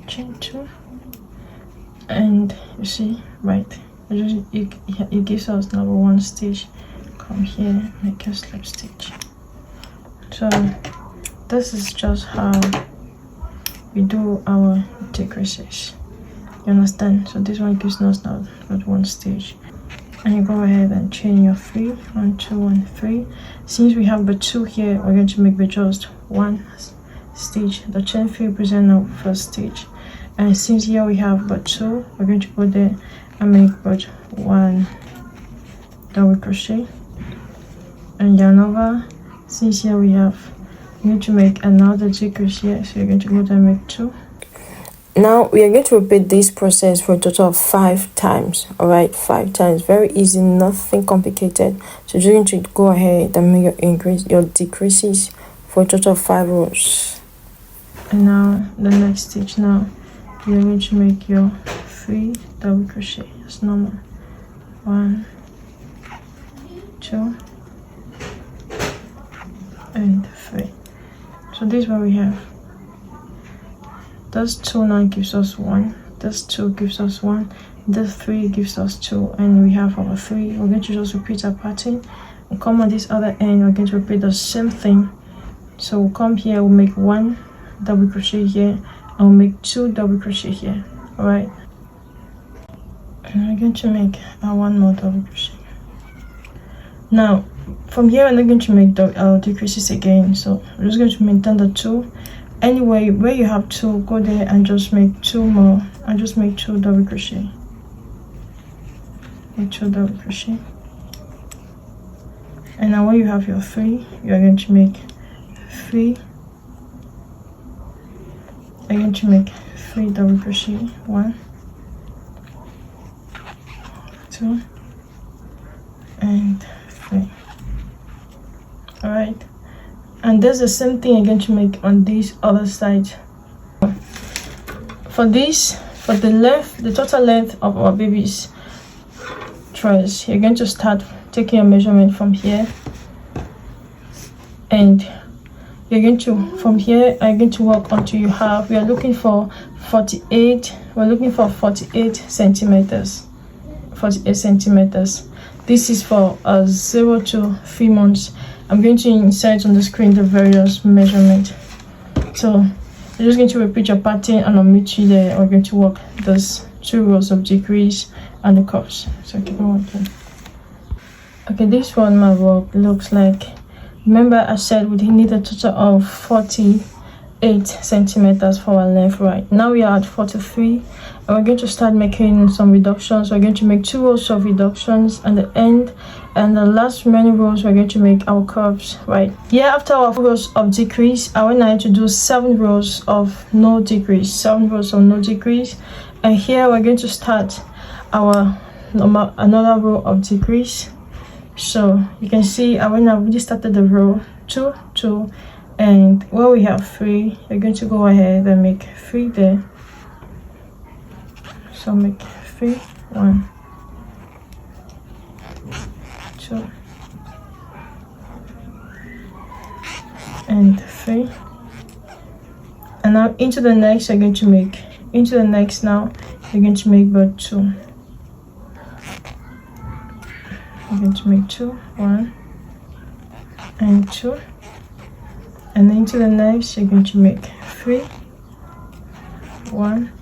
chain 2, and you see, right, it gives us number 1 stitch. Come here, make a slip stitch. So this is just how we do our decreases. You understand? So this one gives us now but 1 stitch, and you go ahead and chain your 3, 1 2 and 3. Since we have but 2 here, we're going to make but just 1 stitch. The chain 3 represents our first stitch, and since here we have but 2, we're going to go there and make but 1 double crochet and yarn over. Since here we have, we need to make another decrease here, so you're going to go there and make 2. Now we are going to repeat this process for a total of 5 times. All right, 5 times, very easy, nothing complicated. So you're going to go ahead and make your decreases for a total of 5 rows. And now the next stitch, now you're going to make your 3 double crochet as normal. 1 2 and 3. So this is what we have. This 2 now gives us 1, this 2 gives us 1, this 3 gives us 2, and we have our 3. We're going to just repeat our pattern and come on this other end. We're going to repeat the same thing. So we'll come here, we'll make 1 double crochet here, and we'll make 2 double crochet here. All right, and we're going to make 1 more double crochet. Now from here we're not going to make decreases again, so we're just going to maintain the 2. Anyway, where you have 2, go there and just make 2 more, and just make 2 double crochet. Make 2 double crochet. And now where you have your 3, you are going to make 3. I'm going to make 3 double crochet. 1 2 and 3. All right, and there's the same thing I'm going to make on this other side. For this, for the length, the total length of our baby's dress, you're going to start taking a measurement from here, and you're going to, from here I'm going to work until you have, we are looking for 48, we're looking for 48 centimeters. 48 centimeters. This is for 0 to 3 months. I'm going to insert on the screen the various measurements. So you're just going to repeat your pattern, and I'll meet you there. We're going to work those 2 rows of decrease and the cuffs. So keep on working. Okay, this one my work looks like, remember I said we need a total of 48 centimeters for our length. Right now we are at 43, and we're going to start making some reductions. We're going to make 2 rows of reductions at the end, and the last remaining rows we're going to make our curves. Right here, after our 4 rows of decrease, I want now to do 7 rows of no decrease, 7 rows of no decrease. And here we're going to start our another row of decrease. So you can see I when I already started the row 2 2, and where we have 3, you're going to go ahead and make 3 there. So make 3, 1, 2, and 3. And now into the next you're going to make, into the next now you're going to make but 2. You're going to make 2, 1 and 2, and then into the next you're going to make 3, 1,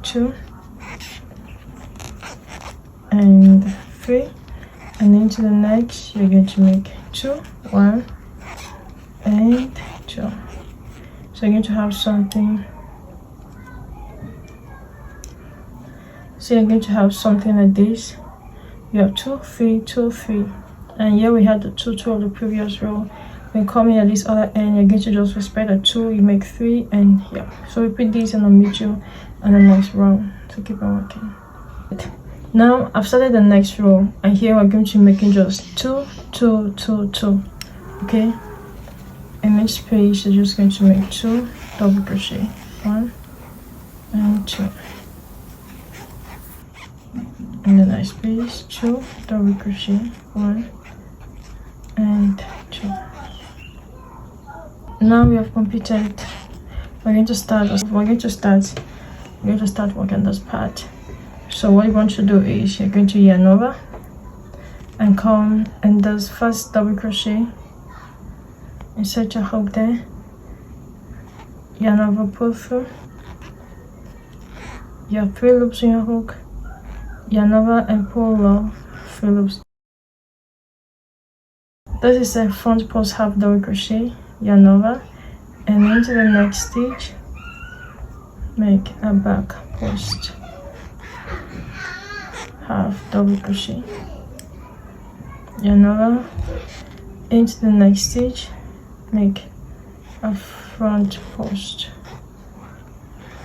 2 and 3, and into the next you're going to make 2, 1 and 2. So you're going to have something. So you're going to have something like this. You have 2, 3, 2, 3, and here we had the 2, 2 of the previous row. When coming at this other end, you're going to just respect the 2. You make 3, and yeah. So repeat this, and I'll meet you on the next row. So keep on working. Now I've started the next row, and here we're going to be making just 2, 2, 2, 2. Okay. In each space, you're just going to make 2 double crochet, 1 and 2. In the next space, 2 double crochet, 1 and 2. Now we have completed. We're going to start working this part. So what you want to do is you're going to yarn over and come and this first double crochet, insert your hook there, yarn over, pull through. You have 3 loops in your hook, yarn over and pull off 3 loops. This is a front post half double crochet, yarn over, and into the next stitch make a back post half double crochet, yarn over, into the next stitch make a front post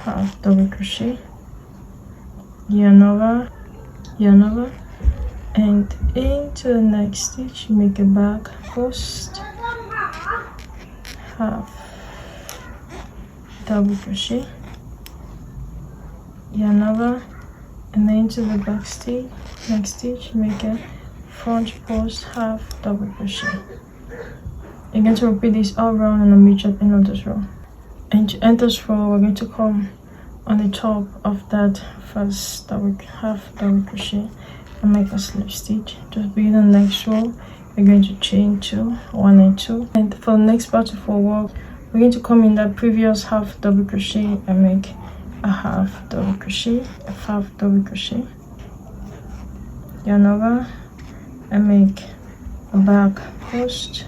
half double crochet, yarn over, and into the next stitch make a back post half double crochet, yarn over, and then into the back stitch, next stitch make a front post half double crochet. You're going to repeat this all around and I'll meet you at the end of this row. And to end this row, we're going to come on the top of that first half double crochet and make a slip stitch. Just begin the next row. We're going to chain 2, 1 and 2. And for the next part of our work, we're going to come in that previous half double crochet and make a half double crochet, a half double crochet, yarn over and make a back post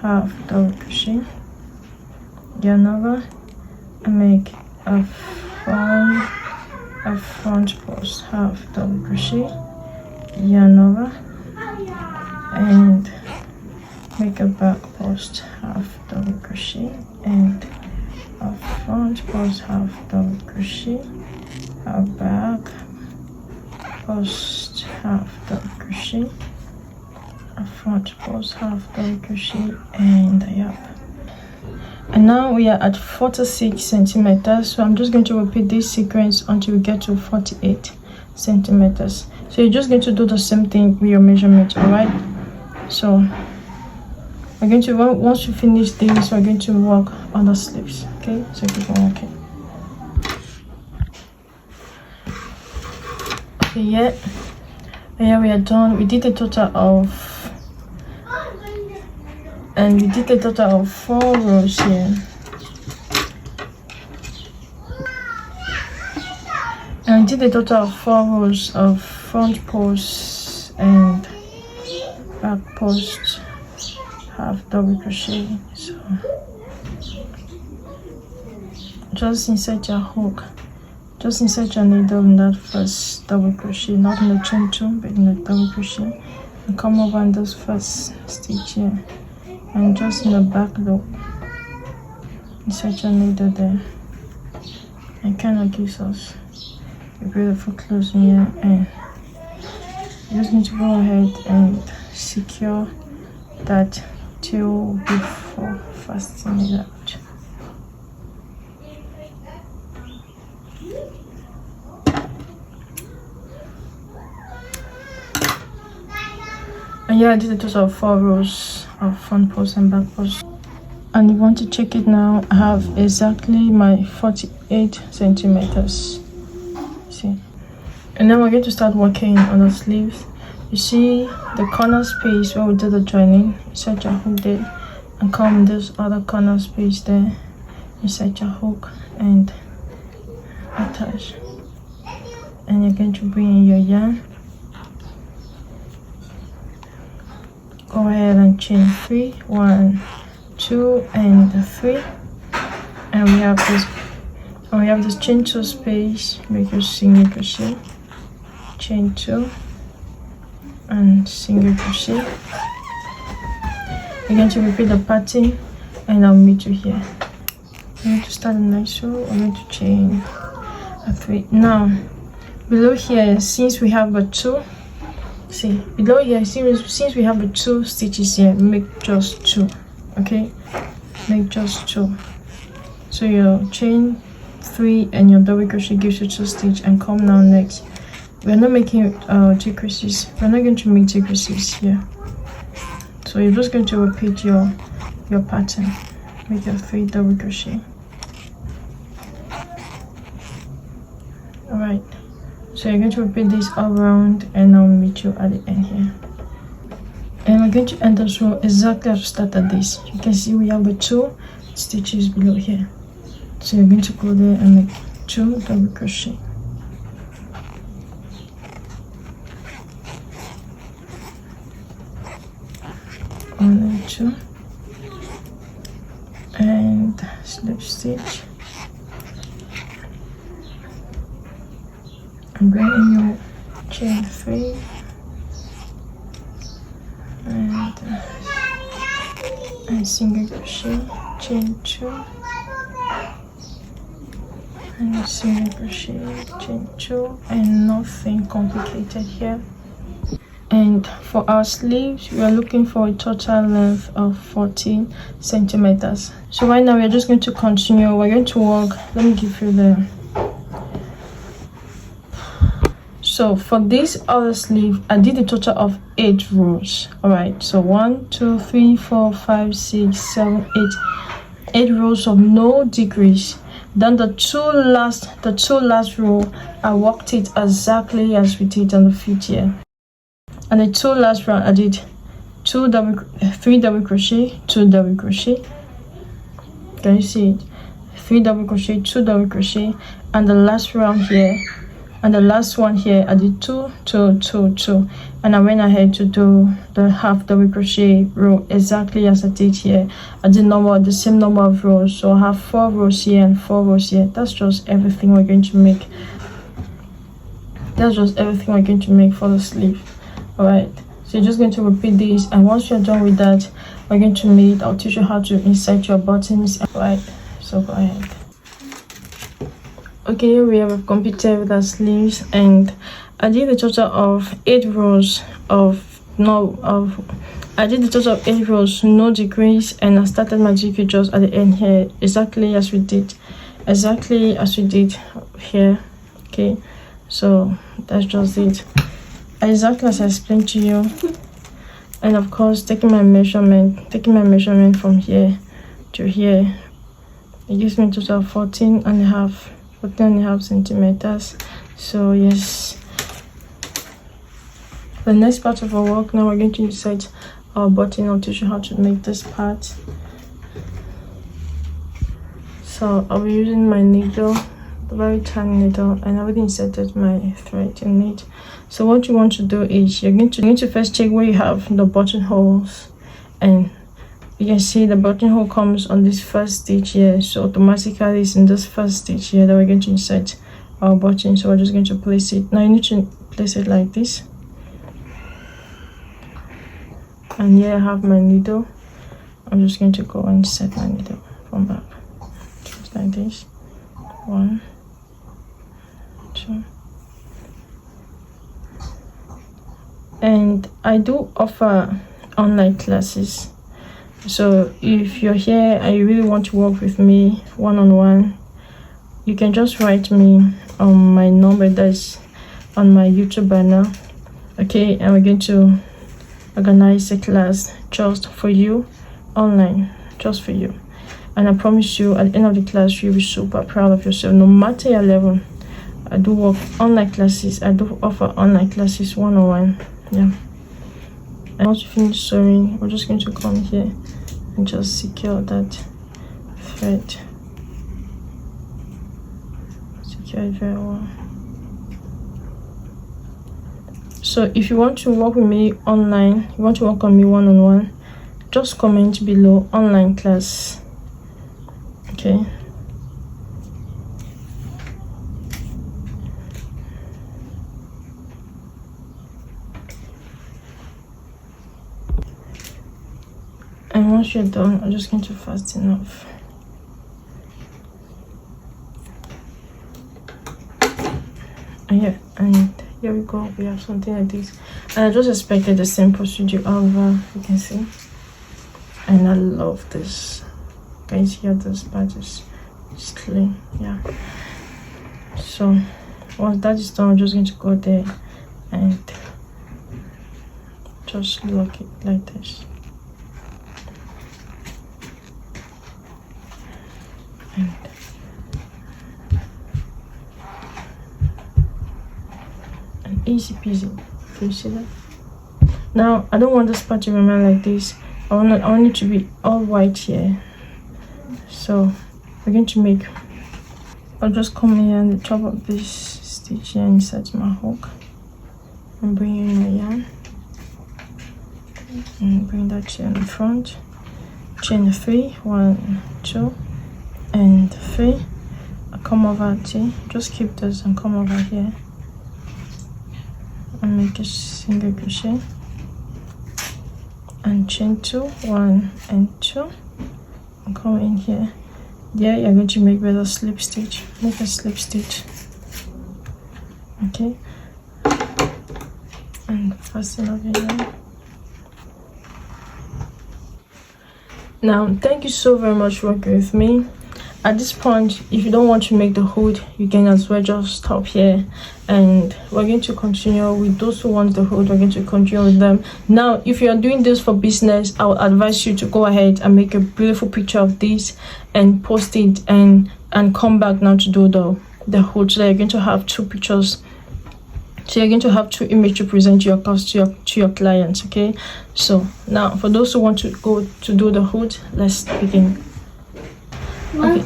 half double crochet, yarn over and make a front post half double crochet, yarn over and make a back post half double crochet and a front post half double crochet, a back post half double crochet, a front post half double crochet, and yep. And now we are at 46 centimeters, so I'm just going to repeat this sequence until we get to 48 centimeters. So you're just going to do the same thing with your measurement, all right? So we're going to, once you finish this, we're going to work on the sleeves. Okay, so keep on working. Okay, yeah, we are done. We did a total of 4 rows here. And we did a total of 4 rows of front posts and back posts half double crochet. So just insert your hook, just insert your needle in that first double crochet, not in the chain 2 but in the double crochet, and come over in this first stitch here and just in the back loop insert your needle there and kind of gives us a beautiful closing here. And you just need to go ahead and secure that tail before fastening it out. And yeah, I did a total of 4 rows of front post and back post. And you want to check it now, I have exactly my 48 centimeters. See, and now we're going to start working on the sleeves. You see the corner space where we did the joining, insert your hook there, and come this other corner space there, insert your hook and attach. And you're going to bring in your yarn. Go ahead and chain 3, 1, 2 and 3, and we have this chain 2 space. Make your single crochet, chain 2 and single crochet. You're going to repeat the pattern and I'll meet you here. I'm going to start the next row. I'm going to chain a 3. Now below here, since we have a 2, see below here, since we have the 2 stitches here, make just 2. Okay, make just 2. So your chain 3 and your double crochet gives you 2 stitch, and come now next. We're not making decreases. We're not going to make decreases here. So you're just going to repeat your pattern. Make your 3 double crochet. All right. So you're going to repeat this all around, and I'll meet you at the end here. And we're going to end this row exactly as we started this. You can see we have the 2 stitches below here. So you're going to go there and make 2 double crochet. One and 2, and slip stitch, and bring in your chain 3 and single crochet, chain 2 and single crochet, chain 2, and nothing complicated here. And for our sleeves, we are looking for a total length of 14 centimeters. So right now we're just going to continue. We're going to work. Let me give you the. So for this other sleeve, I did a total of 8 rows. All right. So 1, 2, 3, 4, 5, 6, 7, 8 rows of no decrease. Then the two last row, I worked it exactly as we did on the feet here. And the 2 last round, I did 3 double crochet, 2 double crochet. Can you see it? 3 double crochet, 2 double crochet, and the last round here, and the last one here, I did 2, 2, 2, 2, and I went ahead to do the half double crochet row exactly as I did here. I did the same number of rows, so I have 4 rows here and 4 rows here. That's just everything we're going to make. That's just everything we're going to make for the sleeve. All right, so you're just going to repeat this, and once you're done with that, we're going to make. I'll teach you how to insert your buttons. All right, so go ahead. Okay, here we have completed with our sleeves, and I did a total of 8 rows I did a total of 8 rows, no decrease, and I started my decrease just at the end here, exactly as we did here. Okay, so that's just it. Exactly as I explained to you, and of course taking my measurement from here to here, it gives me a total of 14 and a half centimeters. So yes, the next part of our work, now we're going to insert our button. I'll teach you how to make this part. So I'll be using my needle, a very tiny needle, and I already inserted my thread in it. So what you want to do is you're going to first check where you have the buttonholes, and you can see the buttonhole comes on this first stitch here. So automatically it's in this first stitch here that we're going to insert our button. So we're just going to place it. Now you need to place it like this, and here I have my needle. I'm just going to go and set my needle from back, just like this. 1, 2. And I do offer online classes, so if you're here and you really want to work with me one-on-one, you can just write me on my number that's on my YouTube banner. Okay, and we're going to organize a class just for you, online, just for you. And I promise you, at the end of the class, you'll be super proud of yourself, no matter your level. I do work online classes. I do offer online classes one-on-one. Yeah. And once you finish sewing, we're just going to come here and just secure that thread. Secure it very well. So if you want to work with me online, you want to work on me one-on-one, just comment below online class. Okay. And once you're done, I'm just going to fasten off. And yeah, and here we go. We have something like this. And I just expected the same procedure over, you can see. And I love this. Guys, here this part is clean. Yeah. So once that is done, I'm just going to go there and just lock it like this. And easy peasy. Can you see that? Now I don't want this part to remain like this. I want it to be all white here. So we're going to make, I'll just come here on the top of this stitch here inside my hook and bring in my yarn and bring that here in the front. Chain 3, 1, 2 and 3. I'll come over to, just keep this and come over here and make a single crochet and chain 2, 1 and 2 and come in here. There you're going to make a slip stitch. Make a slip stitch. Okay, and fasten over here. Now thank you so very much for working with me. At this point, if you don't want to make the hood, you can as well just stop here, and we're going to continue with those who want the hood. We're going to continue with them. Now if you are doing this for business, I would advise you to go ahead and make a beautiful picture of this and post it and come back now to do the hood. So you're going to have two pictures. So you're going to have two images to present your cost to your clients. Okay, so now for those who want to go to do the hood, let's begin. Okay,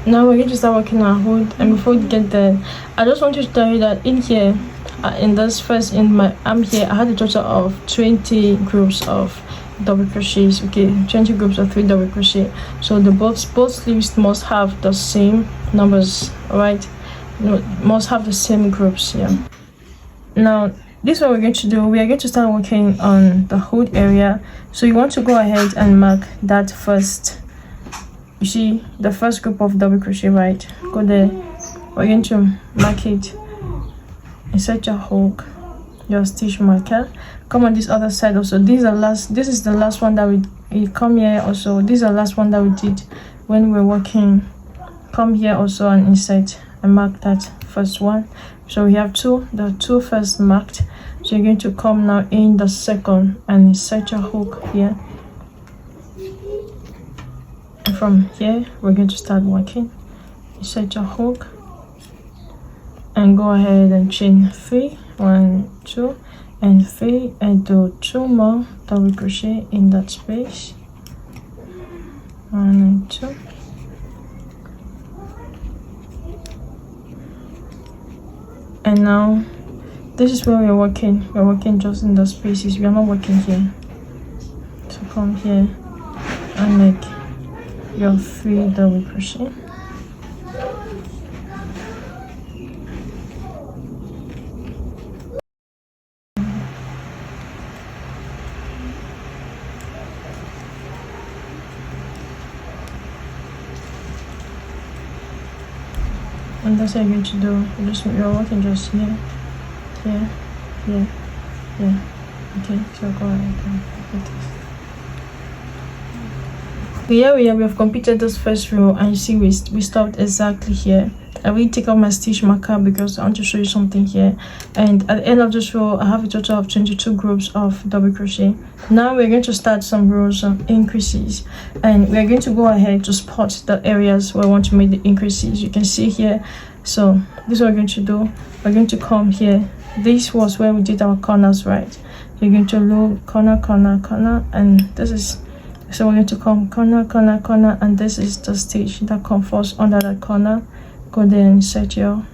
now we're going to start working our hood, and before we get there, I just want to tell you that in here, in this first, in my arm here, I had a total of 20 groups of double crochets. Okay, 20 groups of 3 double crochet. So the both sleeves must have the same numbers, all right? No, must have the same groups. Yeah. Now this is what we're going to do. We are going to start working on the hood area. So you want to go ahead and mark that first. You see the first group of double crochet, right? Go there. We're going to mark it. Insert your hook, your stitch marker. Come on this other side also. This is the last one that we come here also. This is the last one that we did when we were working. Come here also and insert and mark that first one. So we have the two first marked. So you're going to come now in the second and insert your hook here. And from here we're going to start working. Insert your hook and go ahead and chain 3, 1, 2 and 3 and do 2 more double crochet in that space. 1 and 2. And now this is where we're working. We're working just in the spaces. We are not working here. So come here and make your 3 double crochet. And that's what you're going to do. You're working just here, here, here, here. Okay, so go ahead and put this. Here we have completed this first row, and you see we stopped exactly here. I will take out my stitch marker because I want to show you something here. And at the end of this row, I have a total of 22 groups of double crochet. Now we're going to start some rows of increases, and we're going to go ahead to spot the areas where I want to make the increases. You can see here. So this is what we're going to do. We're going to come here. This was where we did our corners, right? You're going to loop corner, corner, corner, and this is, so we're going to come corner, corner, corner, and this is the stitch that comes first under that corner. Go there and set your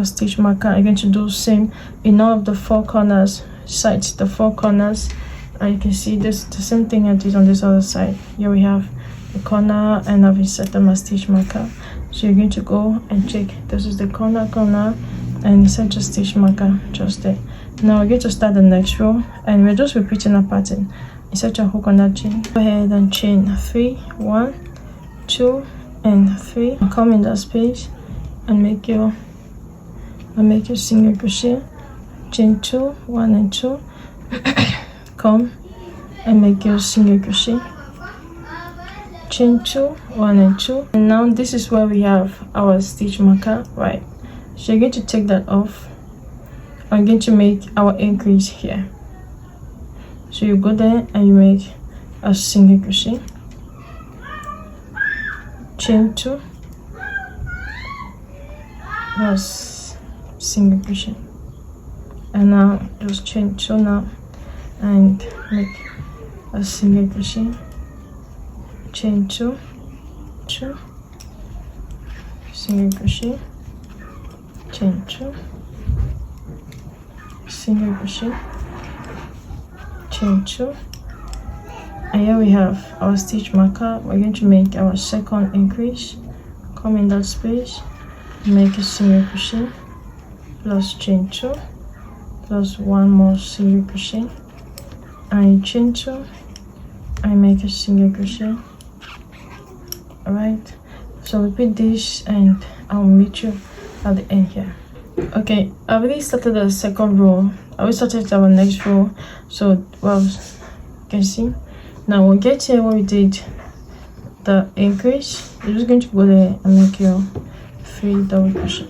stitch marker. I'm going to do same in all of the 4 corners, sides, the 4 corners, and you can see this the same thing I did on this other side. Here we have the corner, and I've inserted my stitch marker. So you're going to go and check, this is the corner, and set your stitch marker just there. Now we're going to start the next row, and we're just repeating our pattern. Insert your hook on that chain. Go ahead and chain 3, 1, 2, and 3. Come in that space and make your single crochet. Chain 2, 1 and 2. Come and make your single crochet. Chain 2, 1 and 2. And now this is where we have our stitch marker, right? So you're going to take that off. I'm going to make our increase here. So you go there and you make a single crochet, chain 2, plus single crochet, and now just chain 2 now and make a single crochet, chain 2, 2, single crochet, chain 2, single crochet, chain 2, and here we have our stitch marker. We're going to make our second increase. Come in that space, make a single crochet, plus chain 2, plus 1 more single crochet, and chain 2, and make a single crochet. Alright, so repeat this and I'll meet you at the end here. Okay, I already started the second row. I will start our next row. So, well, you can see. Now we'll get here where we did the increase. You're just going to go there and make your 3 double crochet.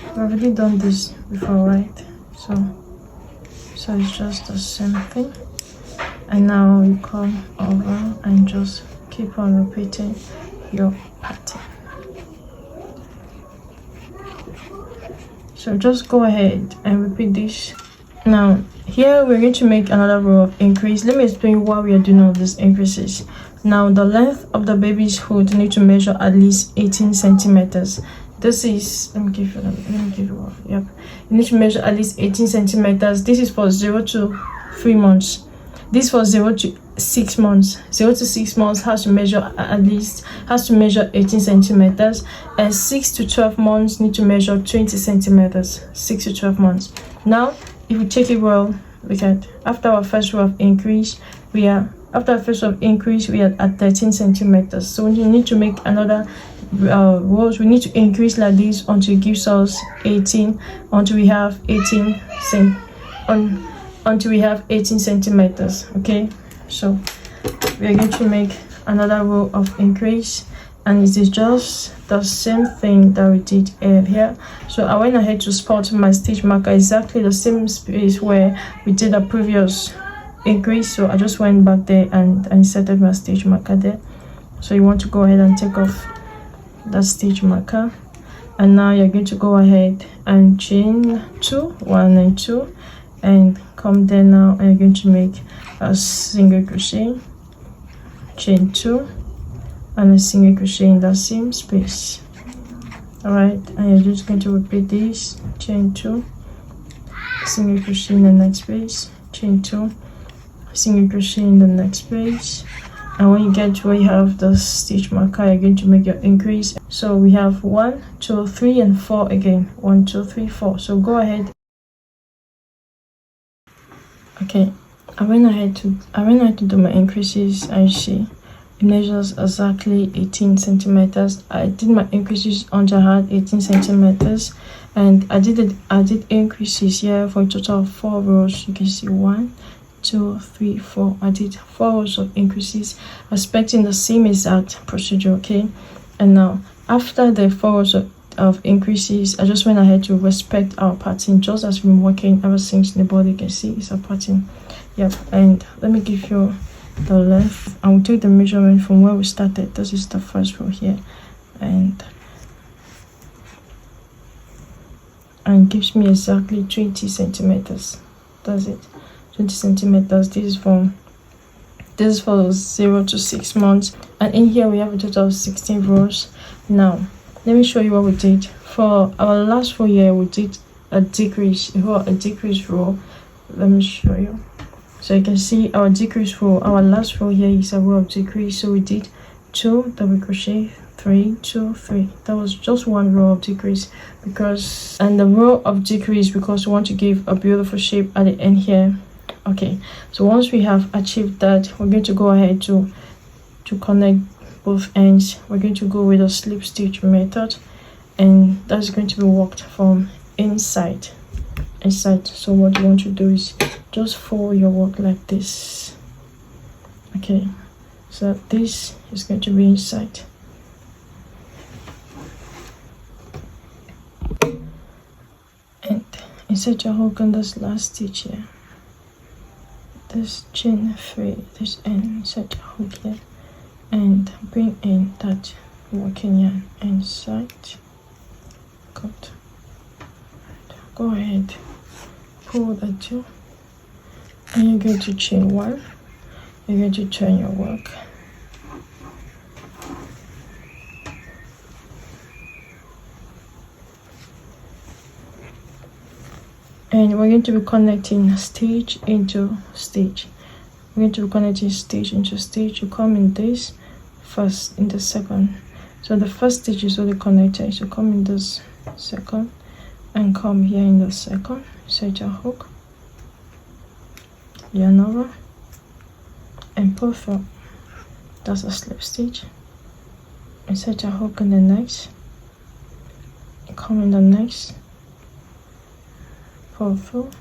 We've already done this before, right? So it's just the same thing. And now you come over and just keep on repeating your pattern. So just go ahead and repeat this. Now here we're going to make another row of increase. Let me explain why we are doing all these increases. Now the length of the baby's hood need to measure at least 18 centimeters. This is, let me give you one. Yep, you need to measure at least 18 centimeters. This is for 0 to 3 months. This for 0 to 6 months. 0 to 6 months has to measure 18 centimeters, and 6 to 12 months need to measure 20 centimeters. 6 to 12 months. Now, if we check it well, look at after our first row of increase, we are at 13 centimeters. So we need to make another rows. We need to increase like this until it gives us 18, until we have 18 centimeters. Okay, so we are going to make another row of increase, and it is just the same thing that we did here. So I went ahead to spot my stitch marker exactly the same space where we did a previous increase. So I just went back there and inserted my stitch marker there. So you want to go ahead and take off the stitch marker, and now you're going to go ahead and chain 2, 1 and 2, and come there now, and you're going to make a single crochet, chain 2, and a single crochet in that same space. All right, and you're just going to repeat this: chain 2, single crochet in the next space, chain 2, single crochet in the next space. And when you get to where you have the stitch marker, you're going to make your increase. So we have 1, 2, 3 and 4 again. 1, 2, 3, 4. So go ahead. Okay, I went ahead to do my increases. I see it measures exactly 18 centimeters. I did my increases until I had 18 centimeters, and I did increases here for a total of 4 rows. You can see 1, 2, 3, 4. I did 4 rows of increases, expecting the same exact procedure. Okay, and now after the 4 rows of increases, I just went ahead to respect our pattern, just as we've been working ever since. In the body, you can see it's a pattern. Yep. And let me give you the length. I will take the measurement from where we started. This is the first row here, and gives me exactly 20 centimeters. That's it, 20 centimeters. This is for 0 to 6 months, and in here we have a total of 16 rows. Now let me show you what we did for our last row here. We did a decrease row. Let me show you. So you can see our decrease row. Our last row here is a row of decrease. So we did 2 double crochet, 3, 2, 3. That was just 1 row of decrease, because the row of decrease because we want to give a beautiful shape at the end here. Okay, so once we have achieved that, we're going to go ahead to connect both ends. We're going to go with a slip stitch method, and that's going to be worked from inside. So what you want to do is just fold your work like this. Okay, so this is going to be inside. And insert your hook on this last stitch here, this chain 3, this end, insert your hook here, and bring in that working yarn inside. Good. Go ahead, pull the 2, and you're going to chain 1. You're going to turn your work. And we're going to be connecting stitch into stitch. We're going to be connecting stitch into stitch. You come in this first, in the second. So the first stitch is already connected. So come in this second, and come here in the second. Set your hook, yarn over, and pull through. That's a slip stitch. Insert your hook in the next. Come in the next. Pull through.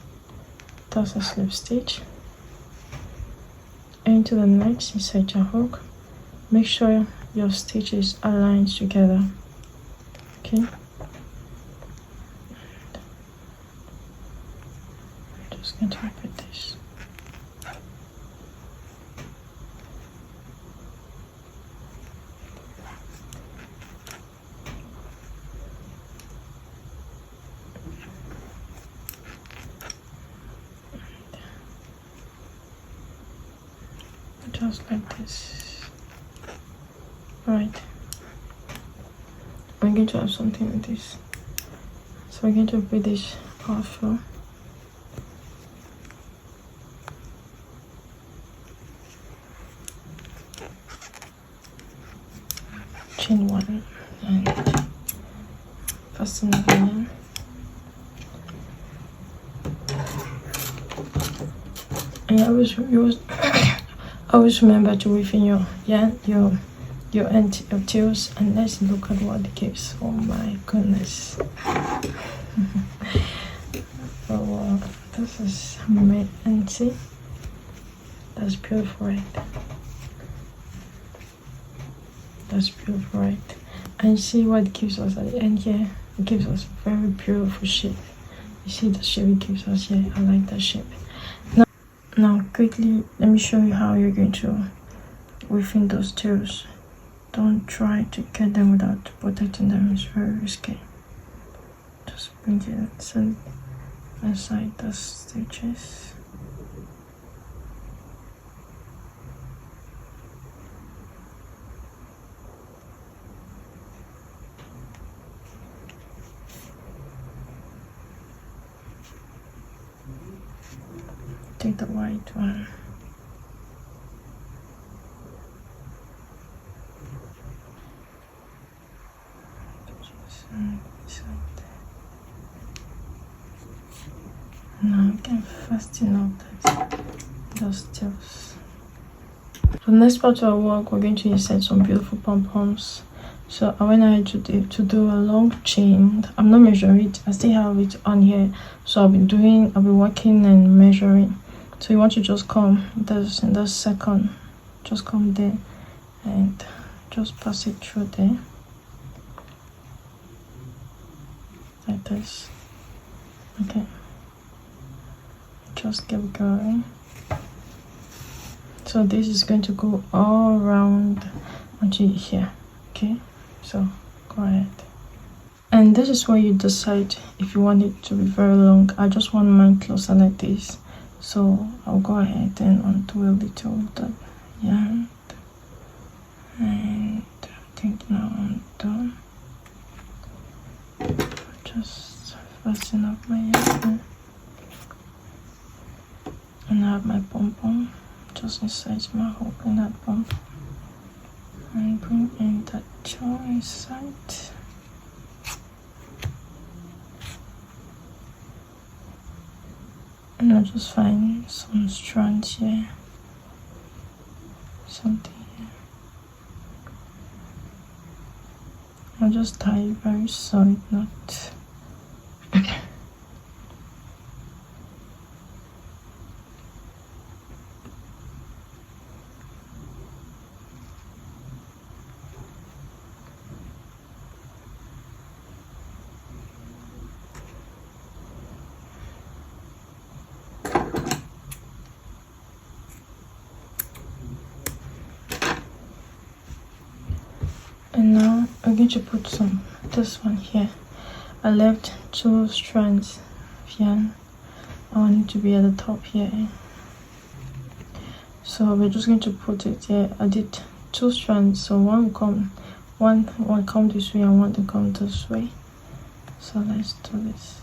That's a slip stitch. Into the next. Insert your hook. Make sure your stitches align together. Okay. Just going to repeat this. Just like this. Right. We're going to have something like this. So we're going to put this off. Chain 1 and fasten again. And always remember to weave in your yarn, your tails, and let's look at what it gives. Oh my goodness. So this is made, and see, that's beautiful, right? That's beautiful, right? And see what it gives us at the end here. It gives us very beautiful shape. You see the shape it gives us here. I like that shape. Now quickly, let me show you how you're going to weave in those tails. Don't try to get them without protecting them. It's very risky. Just bring it inside the stitches. Take the white one. Now I can fasten up those tails. For the next part of our work, we're going to insert some beautiful pom-poms. So I went ahead to do a long chain. I'm not measuring it, I still have it on here, so I'll be working and measuring. So you want to just come this in the second, just come there and just pass it through there like this. Okay, just keep going. So this is going to go all around until here. Okay, so go ahead, and this is where you decide if you want it to be very long. I just want mine closer like this, so I'll go ahead and undo a little of that yarn, and I think now I'm done. Just fasten up my yarn, and I have my pom-pom just inside my hole in that pom-pom, and bring in that jaw inside. And I'll just find some strands here, something here. I'll just tie it very solid knot. And now I'm going to put this one here. I left 2 strands of yarn. I want it to be at the top here, so we're just going to put it here. I did 2 strands, so one come this way and one to come this way. So let's do this.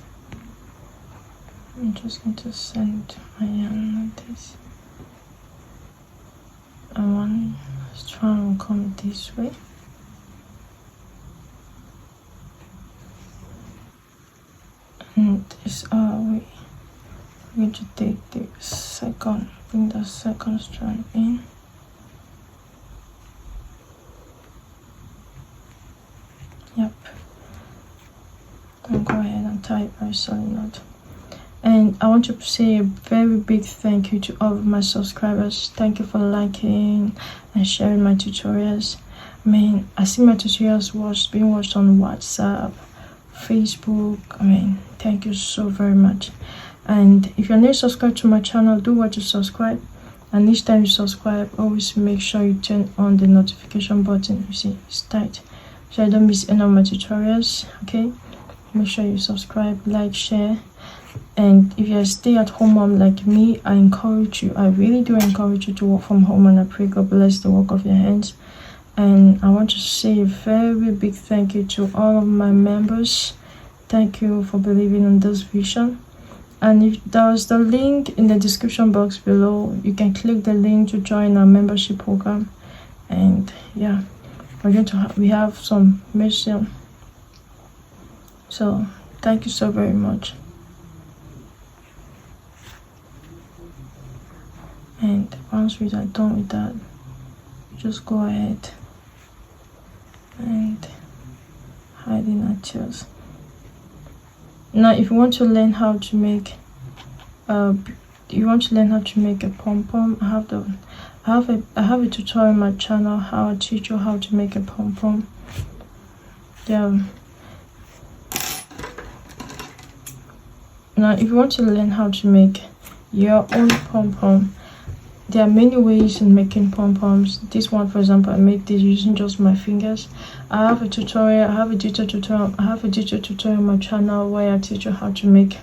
I'm just going to send my yarn like this, and one strand will come this way. And this our way. I'm going to take the second, bring the second strand in. Yep. And go ahead and tie it very solid knot. And I want to say a very big thank you to all of my subscribers. Thank you for liking and sharing my tutorials. I mean, I see my tutorials being watched on WhatsApp, Facebook. I mean, thank you so very much. And if you're not subscribed to my channel, do what to subscribe. And each time you subscribe, always make sure you turn on the notification button. You see, it's tight, so I don't miss any of my tutorials. Okay, make sure you subscribe, like, share. And if you're a stay-at-home mom like me, I really do encourage you to work from home, and I pray God bless the work of your hands. And I want to say a very big thank you to all of my members. Thank you for believing in this vision. And if there's the link in the description box below, you can click the link to join our membership program. And yeah, we have some mission. So thank you so very much. And once we are done with that, just go ahead and hide in our tails. Now if you want to learn how to make a pom-pom, I have a tutorial on my channel how I teach you how to make a pom-pom. Yeah. Now if you want to learn how to make your own pom-pom, there are many ways in making pom-poms. This one, for example, I made this using just my fingers. I have a tutorial on my channel where I teach you how to make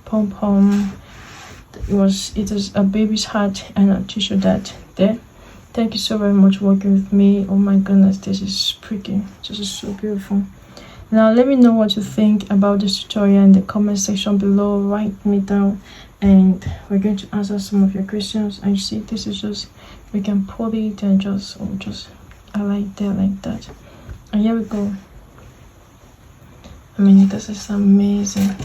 pom-pom. It is a baby's hat, and I'll teach you that there. Thank you so very much for working with me. Oh my goodness, this is pretty. This is so beautiful. Now let me know what you think about this tutorial in the comment section below. Write me down, and we're going to answer some of your questions. And you see, this is just, we can pull it and just I like that. And here we go. I mean, this is amazing.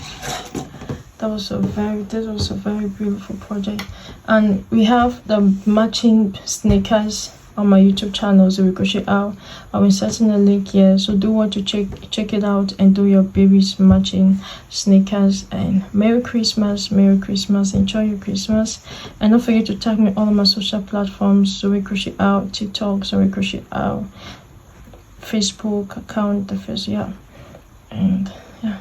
This was a very beautiful project. And we have the matching sneakers on my YouTube channel, Zoe CrochetR. I'm inserting a link here, so do want to check it out and do your baby's matching sneakers. And Merry Christmas, Merry Christmas, enjoy your Christmas. And don't forget to tag me all on my social platforms, Zoe CrochetR, TikTok, Zoe CrochetR, Facebook account, the first, yeah. And yeah,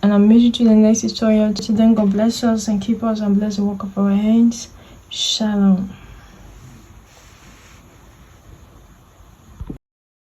and I'll meet you to the next tutorial. So then God bless us and keep us and bless the work of our hands. Shalom.